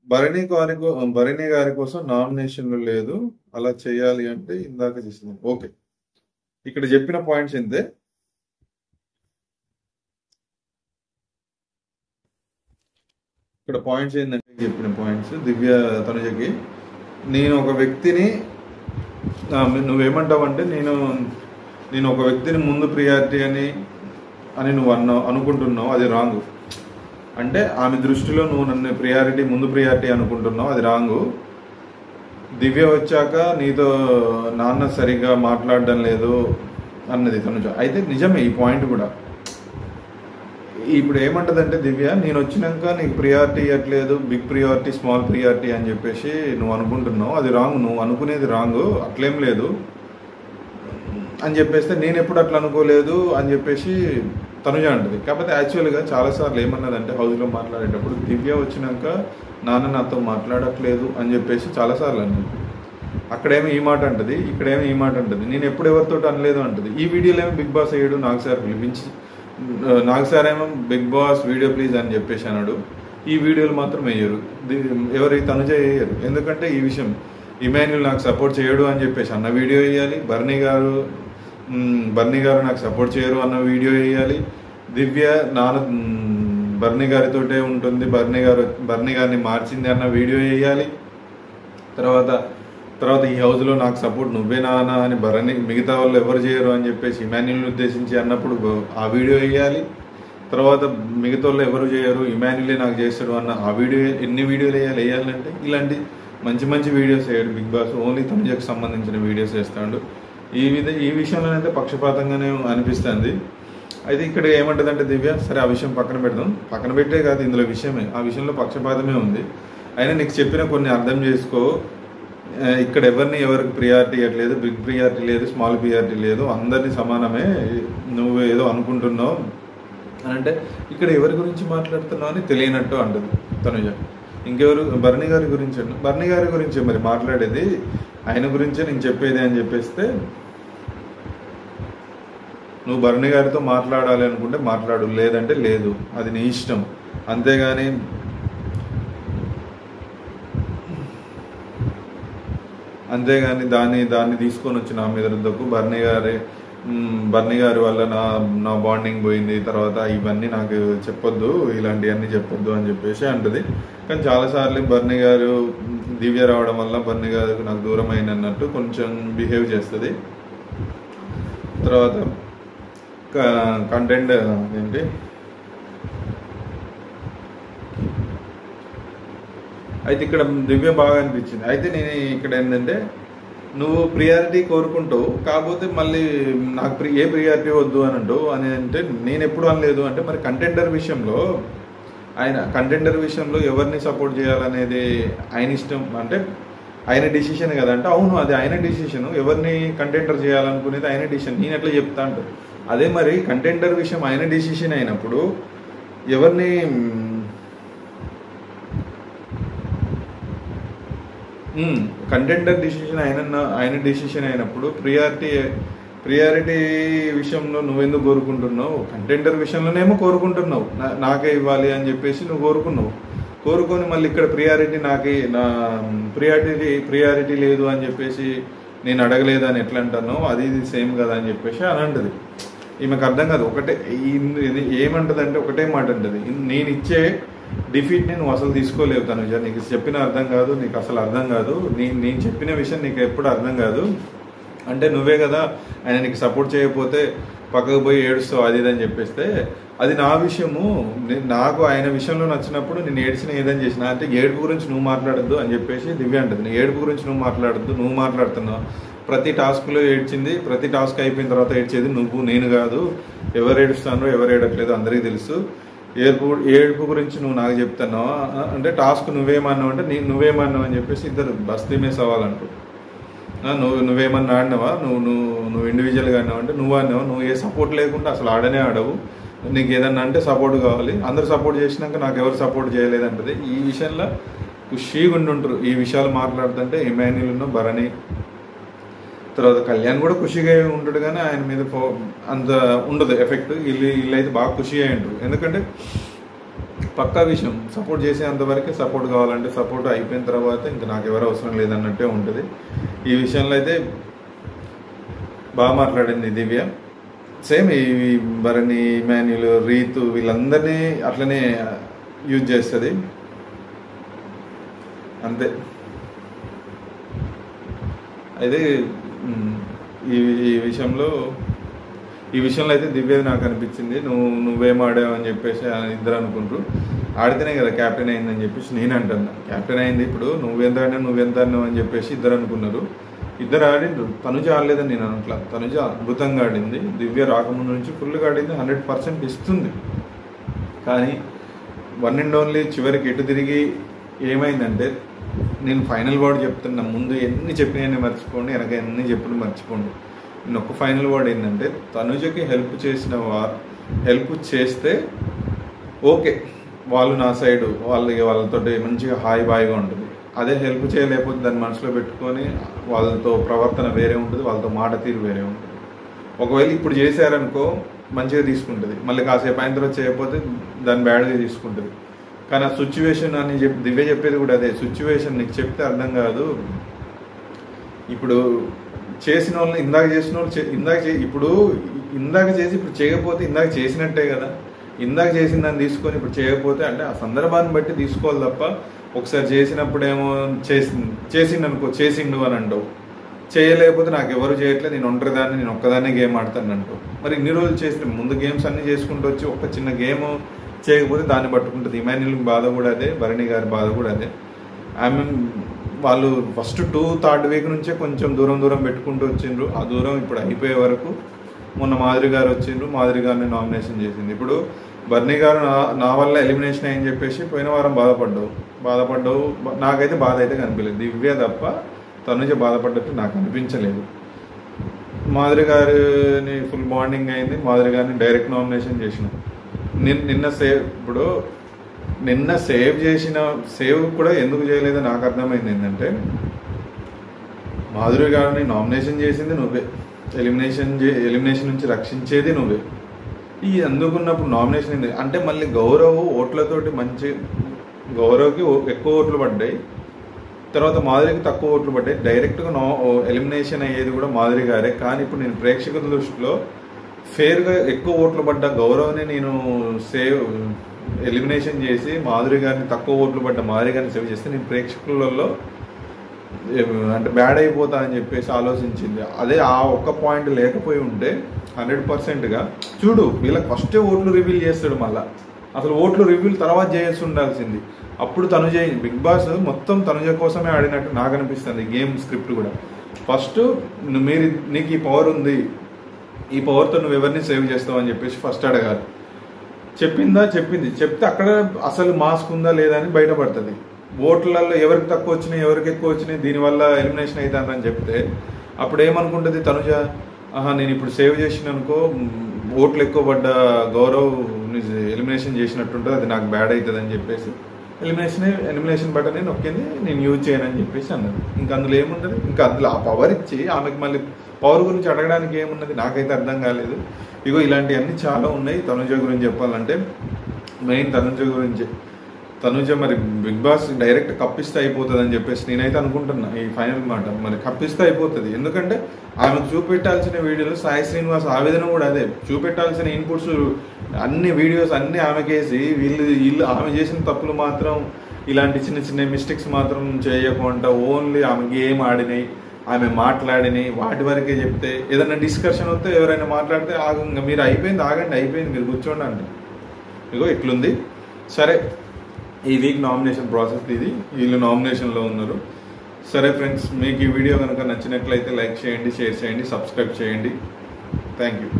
భరణి గారి కోసం నామినేషన్లు లేదు, అలా చేయాలి అంటే ఇందాక చేసింది ఓకే. ఇక్కడ చెప్పిన పాయింట్స్ ఇంతే. ఇక్కడ పాయింట్స్ ఏంటంటే చెప్పిన పాయింట్స్ దివ్య తనుజకి, నేను ఒక వ్యక్తిని నువ్వేమంటావంటే నేను ఒక వ్యక్తిని ముందు ప్రియారిటీ అని నువ్వు అనుకుంటున్నావు, అది రాంగ్. అంటే ఆమె దృష్టిలో నువ్వు నన్ను ముందు ప్రియారిటీ అనుకుంటున్నావు, అది రాంగు. దివ్య వచ్చాక నీతో నాన్న సరిగా మాట్లాడడం లేదు అన్నది తనుజ. అయితే నిజమే ఈ పాయింట్ కూడా. ఇప్పుడు ఏమంటదంటే దివ్య, నేను వచ్చినాక నీకు ప్రియారిటీ ఇవ్వట్లేదు, బిగ్ ప్రియారిటీ స్మాల్ ప్రియారిటీ అని చెప్పేసి నువ్వు అనుకుంటున్నావు, అది రాంగ్, నువ్వు అనుకునేది రాంగ్, అట్లేం లేదు అని చెప్పేస్తే నేను ఎప్పుడు అట్లా అనుకోలేదు అని చెప్పేసి తనుజ అంటది. కాకపోతే యాక్చువల్గా చాలాసార్లు ఏమన్నదంటే హౌస్లో మాట్లాడేటప్పుడు దివ్య వచ్చినాక నాన్న నాతో మాట్లాడట్లేదు అని చెప్పేసి చాలాసార్లు అన్నది. అక్కడేమో ఈ మాట అంటది, ఇక్కడేమో ఈ మాట అంటది. నేను ఎప్పుడు ఎవరితో అనలేదు అంటది. ఈ వీడియోలో ఏమో బిగ్ బాస్ అయ్యాడు, నాగ్ సార్ పిలిపించి, నాగ్ సార్ ఏమో బిగ్ బాస్ వీడియో ప్లీజ్ అని చెప్పేసి అన్నాడు. ఈ వీడియోలు మాత్రం వేయరు, ఎవరి తనుజ వేయరు. ఎందుకంటే ఈ విషయం ఇమాన్యుల్ నాకు సపోర్ట్ చేయడు అని చెప్పేసి అన్న వీడియో వేయాలి, బర్నీ గారు నాకు సపోర్ట్ చేయరు అన్న వీడియో వేయాలి, దివ్య బర్నీ గారితోటే ఉంటుంది, బర్నీ గారిని మార్చింది అన్న వీడియో వేయాలి, తర్వాత ఈ హౌస్లో నాకు సపోర్ట్ నువ్వే నాన్న అని మిగతా వాళ్ళు ఎవరు చేయరు అని చెప్పేసి ఇమాన్యుల్ని ఉద్దేశించి అన్నప్పుడు ఆ వీడియో వేయాలి. తర్వాత మిగతా వాళ్ళు ఎవరు చేయరు, ఇమాన్యులే నాకు చేస్తాడు అన్న ఆ వీడియో. ఎన్ని వీడియోలు వేయాలంటే ఇలాంటి మంచి వీడియోస్ వేయడు బిగ్ బాస్, ఓన్లీ తనుజకు సంబంధించిన వీడియోస్ వేస్తాడు. ఈ విషయంలోనైతే పక్షపాతంగానే అనిపిస్తుంది. అయితే ఇక్కడ ఏమంటుందంటే దివ్య, సరే ఆ విషయం పక్కన పెడదాం, పక్కన పెట్టే కాదు ఇందులో విషయమే, ఆ విషయంలో పక్షపాతమే ఉంది. అయినా నీకు చెప్పిన కొన్ని అర్థం చేసుకో, ఇక్కడ ఎవరికి ప్రియారిటీ ఇవ్వట్లేదు, బిగ్ ప్రియారిటీ లేదు, స్మాల్ ప్రియారిటీ లేదు, అందరినీ సమానమే, నువ్వు ఏదో అనుకుంటున్నావు అని అంటే ఇక్కడ ఎవరి గురించి మాట్లాడుతున్నావు అని తెలియనట్టు అంటుంది తనుజ. ఇంకెవరు? బర్నీ గారి గురించి మరి మాట్లాడేది, ఆయన గురించే నేను చెప్పేది అని చెప్పేస్తే, నువ్వు బర్నీ గారితో మాట్లాడాలి అనుకుంటే మాట్లాడు, లేదంటే లేదు, అది నీ ఇష్టం. అంతేగాని దాన్ని తీసుకొని వచ్చి నా మీద రుద్దకు. బర్నీ గారి వల్ల నా బాండింగ్ పోయింది, తర్వాత ఇవన్నీ నాకు చెప్పొద్దు, ఇలాంటివన్నీ చెప్పొద్దు అని చెప్పేసి అంటది. కానీ చాలాసార్లు బర్నీ గారు దివ్య రావడం వల్ల బర్నీ గారికి నాకు దూరం అయినట్టు కొంచెం బిహేవ్ చేస్తుంది. తర్వాత కంటెంట్ ఏంటి, అయితే ఇక్కడ దివ్య బాగా అనిపించింది. అయితే నేను ఇక్కడ ఏంటంటే, నువ్వు ప్రియారిటీ కోరుకుంటావు, కాకపోతే మళ్ళీ నాకు ఏ ప్రియారిటీ వద్దు అని అంటావు అని అంటే నేను ఎప్పుడు అనలేదు. అంటే మరి కంటెండర్ విషయంలో ఎవరిని సపోర్ట్ చేయాలనేది ఆయన ఇష్టం, అంటే ఆయన డిసిషన్ కదా అంటే, అవును అది ఆయన డిసిషన్, ఎవరిని కంటెండర్ చేయాలనుకునేది ఆయన డిసిషన్, నేను ఎట్లా చెప్తా అంటారు. అదే మరి కంటెండర్ విషయం ఆయన డిసిషన్ అయినప్పుడు ఎవరిని కంటెండర్ డిసిషన్ ఆయన డిసిషన్ అయినప్పుడు ప్రియారిటీ విషయంలో నువ్వెందుకు కోరుకుంటున్నావు? కంటెండర్ విషయంలోనేమో కోరుకుంటున్నావు నాకే ఇవ్వాలి అని చెప్పేసి నువ్వు కోరుకొని మళ్ళీ ఇక్కడ నా ప్రియారిటీ లేదు అని చెప్పేసి నేను అడగలేదు అని ఎట్లా అంటాను, అది సేమ్ కదా అని చెప్పేసి అని అంటది. ఈమెకు అర్థం కాదు. ఏమంటదంటే ఒకటే మాట అంటది, నేను ఇచ్చే డిఫీట్ని నువ్వు అసలు తీసుకోలేవు తనుజ, నీకు చెప్పిన అర్థం కాదు, నీకు అసలు అర్థం కాదు, నేను చెప్పిన విషయం నీకు ఎప్పుడు అర్థం కాదు. అంటే నువ్వే కదా ఆయన నీకు సపోర్ట్ చేయకపోతే పక్కకు పోయి ఏడుస్తావు అది ఇదని చెప్పేస్తే, అది నా విషయము, నాకు ఆయన విషయంలో నచ్చినప్పుడు నేను ఏడ్చిన ఏదని చేసిన, అంటే ఏడుపు గురించి నువ్వు మాట్లాడద్దు అని చెప్పేసి దివ్య అంటది. నీ ఏడుపు గురించి నువ్వు మాట్లాడద్దు, నువ్వు మాట్లాడుతున్నావు. ప్రతి టాస్క్లో ఏడ్చింది, ప్రతి టాస్క్ అయిపోయిన తర్వాత ఏడ్చేది నేను కాదు. ఎవరు ఏడుస్తానో ఎవరు ఏడట్లేదు అందరికీ తెలుసు. ఏడుపు గురించి నువ్వు నాకు చెప్తున్నావు అంటే, టాస్క్ నువ్వేమన్నావు అంటే నువ్వేమన్నావు అని చెప్పేసి ఇద్దరు బస్తీ మీద సవాలంటూ, నువ్వేమన్నా ఆడినావా, నువ్వు ఇండివిజువల్గా ఆడినావు అంటే నువ్వు ఆడినావా, నువ్వు ఏ సపోర్ట్ లేకుండా అసలు ఆడనే ఆడవు, నీకు ఏదన్నా అంటే సపోర్ట్ కావాలి, అందరు సపోర్ట్ చేసినాక నాకు ఎవరు సపోర్ట్ చేయలేదంటది. ఈ విషయంలో ఖుషీగా ఉంటుంటారు ఈ విషయాలు మాట్లాడుతుంటే. ఇమాన్యుల్ భరణి తర్వాత కళ్యాణ్ కూడా ఖుషిగా ఉంటాడు, కానీ ఆయన మీద అంత ఉండదు ఎఫెక్ట్. వీళ్ళైతే బాగా ఖుషి అయి ఉంటారు, ఎందుకంటే పక్కా విషయం సపోర్ట్ చేసేంతవరకే సపోర్ట్ కావాలంటే, సపోర్ట్ అయిపోయిన తర్వాత ఇంకా నాకు ఎవరు అవసరం లేదన్నట్టే ఉంటుంది. ఈ విషయంలో అయితే బాగా మాట్లాడింది దివ్య. సేమ్ ఈ భరణి, ఇమాన్యుల్, రీతు వీళ్ళందరినీ అట్లనే యూజ్ చేస్తుంది అంతే. అయితే ఈ విషయంలో అయితే దివ్యది నాకు అనిపించింది. నువ్వేం ఆడావు అని చెప్పేసి ఇద్దరు అనుకుంటారు. ఆడితేనే కదా క్యాప్టెన్ అయిందని చెప్పేసి నేను అంటున్నా. క్యాప్టెన్ అయింది ఇప్పుడు నువ్వెంత ఆడినావు అని చెప్పేసి ఇద్దరు అనుకున్నారు. ఇద్దరు ఆడిండ్రు. తనుజ ఆడలేదని నేను అనట్లా. తనుజ అద్భుతంగా ఆడింది. దివ్య రాకముందు నుంచి ఫుల్గా ఆడింది, 100% ఇస్తుంది. కానీ వన్ అండ్ ఓన్లీ చివరికి ఎటు తిరిగి ఏమైందంటే, నేను ఫైనల్ వర్డ్ చెప్తున్నా. ముందు ఎన్ని చెప్పినా మర్చిపోండి, వెనక ఎన్ని చెప్పినా మర్చిపోండి. నేను ఒక ఫైనల్ వర్డ్ ఏంటంటే, తనుజకి హెల్ప్ చేస్తే ఓకే, వాళ్ళు నా సైడు, వాళ్ళతో మంచిగా హాయిగా ఉంటుంది. అదే హెల్ప్ చేయలేకపోతే దాన్ని మనసులో పెట్టుకొని వాళ్ళతో ప్రవర్తన వేరే ఉంటుంది, వాళ్ళతో మాట తీరు వేరే ఉంటుంది. ఒకవేళ ఇప్పుడు చేశారనుకో మంచిగా తీసుకుంటుంది, మళ్ళీ కాసేపు అయిన తర్వాత చేయకపోతే దాన్ని బ్యాడ్గా తీసుకుంటుంది. కానీ ఆ సిచ్యువేషన్ అని దివ్య చెప్పేది కూడా అదే. సిచ్యువేషన్ నీకు చెప్తే అర్థం కాదు. ఇప్పుడు చేసిన వాళ్ళని ఇందాక చేసి ఇప్పుడు చేయకపోతే ఇందాక చేసినట్టే కదా. ఇందాక చేసిన దాన్ని తీసుకొని ఇప్పుడు చేయకపోతే అంటే ఆ సందర్భాన్ని బట్టి తీసుకోవాలి తప్ప, ఒకసారి చేసినప్పుడేమో చేసిండు అని అంటావు, చేయలేకపోతే నాకు ఎవరు చేయట్లేదు, నేను ఒక్కదాన్నే గేమ్ ఆడతాను అంటావు. మరి ఇన్ని రోజులు చేసిన ముందు గేమ్స్ అన్నీ చేసుకుంటూ వచ్చి ఒక చిన్న గేమ్ చేయకపోతే దాన్ని పట్టుకుంటుంది. ఇమాన్యుల్ బాధ కూడా అదే, భరణి గారి బాధ కూడా అదే. వాళ్ళు ఫస్ట్ 2-3rd వీక్ నుంచే కొంచెం దూరం పెట్టుకుంటూ వచ్చిండ్రు. ఆ దూరం ఇప్పుడు అయిపోయే వరకు మొన్న మాధురి గారు వచ్చిండ్రు, మాధురి గారిని నామినేషన్ చేసింది. ఇప్పుడు భరణి గారు నా వల్ల ఎలిమినేషన్ అయ్యని చెప్పేసి పోయిన వారం బాధపడ్డావు. నాకైతే బాధ అయితే కనిపించలేదు. దివ్య తప్ప తనుజ బాధపడ్డట్టు నాకు అనిపించలేదు. మాధురి గారిని ఫుల్ బాండింగ్ అయింది. మాధురి గారిని డైరెక్ట్ నామినేషన్ చేసిన. నిన్న సేవ్ కూడా ఎందుకు చేయలేదో నాకు అర్థమైంది. ఏంటంటే మాధురి గారిని నామినేషన్ చేసింది నువ్వే, ఎలిమినేషన్ నుంచి రక్షించేది నువ్వే. ఈ అందుకున్నప్పుడు నామినేషన్ ఏంది అంటే మళ్ళీ గౌరవ్ ఓట్లతోటి గౌరవ్కి ఎక్కువ ఓట్లు పడ్డాయి, తర్వాత మాధురికి తక్కువ ఓట్లు పడ్డాయి. డైరెక్ట్గా ఎలిమినేషన్ అయ్యేది కూడా మాధురి గారే. కానీ ఇప్పుడు నేను ప్రేక్షకుల దృష్టిలో ఫేర్గా ఎక్కువ ఓట్లు పడ్డ గౌరవ్ని నేను ఎలిమినేషన్ చేసి మాధురి గారిని తక్కువ ఓట్లు పడ్డ మాధురి గారిని సేవ్ చేస్తే నేను ప్రేక్షకులలో అంటే బ్యాడ్ అయిపోతా అని చెప్పేసి ఆలోచించింది. అదే ఆ ఒక్క పాయింట్ లేకపోయి ఉంటే 100%గా చూడు, వీళ్ళకి ఫస్టే ఓట్లు రివీల్ చేస్తాడు. మళ్ళీ అసలు ఓట్లు రివీల్ తర్వాత చేయాల్సి ఉండాల్సింది. అప్పుడు తనుజ బిగ్ బాస్ మొత్తం తనుజ కోసమే ఆడినట్టు నాకు అనిపిస్తుంది. గేమ్ స్క్రిప్ట్ కూడా ఫస్ట్ నీకు ఈ పవర్ ఉంది, ఈ పవర్తో నువ్వు ఎవరిని సేవ్ చేస్తావు అని చెప్పేసి ఫస్ట్ అడగాలి. చెప్తే అక్కడ అసలు మాస్క్ ఉందా లేదా అని బయటపడుతుంది. ఓట్లలో ఎవరికి తక్కువ వచ్చినాయి, ఎవరికి ఎక్కువ వచ్చినాయి, దీనివల్ల ఎలిమినేషన్ అవుతానని చెప్తే అప్పుడు ఏమనుకుంటుంది తనుజ, నేను ఇప్పుడు సేవ్ చేసిన అనుకో, ఓట్లు ఎక్కువ పడ్డ గౌరవ్ ఎలిమినేషన్ చేసినట్టుంటుంది, అది నాకు బ్యాడ్ అవుతుంది అని చెప్పేసి ఎలిమినేషన్ బటన్ నొక్కింది, నేను యూజ్ చేయనని చెప్పేసి అన్నది. ఇంకా అందులో ఏమున్నది, ఇంకా అందులో ఆ పవర్ ఇచ్చి ఆమెకి మళ్ళీ పవర్ గురించి అడగడానికి ఏమున్నది నాకైతే అర్థం కాలేదు. ఇగో ఇలాంటివన్నీ చాలా ఉన్నాయి. తనుజ గురించి చెప్పాలంటే మెయిన్ తనుజ మరి బిగ్ బాస్ డైరెక్ట్ కప్పిస్తే అయిపోతుంది అని చెప్పేసి నేనైతే అనుకుంటున్నా. ఈ ఫైనల్ మాట మరి కప్పిస్తే అయిపోతుంది. ఎందుకంటే ఆమెకు చూపెట్టాల్సిన వీడియోలు సాయి శ్రీనివాస్ ఆవేదన కూడా అదే, చూపెట్టాల్సిన ఇన్పుట్స్ అన్ని వీడియోస్ అన్ని ఆమెకేసి వీళ్ళు ఆమె చేసిన తప్పులు మాత్రం, ఇలాంటి చిన్న మిస్టేక్స్ మాత్రం చేయకుండా ఓన్లీ ఆమె గేమ్ ఆడినాయి, ఆమె మాట్లాడినాయి వాటి వరకే చెప్తే, ఏదైనా డిస్కషన్ వస్తే ఎవరైనా మాట్లాడితే ఇంకా మీరు అయిపోయింది మీరు కూర్చోండి అంటే ఇగో ఇట్లుంది. సరే, ఈ వీక్ నామినేషన్ ప్రాసెస్ ఇది, వీళ్ళు నామినేషన్లో ఉన్నారు. సరే ఫ్రెండ్స్, మీకు ఈ వీడియో కనుక నచ్చినట్లయితే లైక్ చేయండి, షేర్ చేయండి, సబ్స్క్రైబ్ చేయండి. Thank you.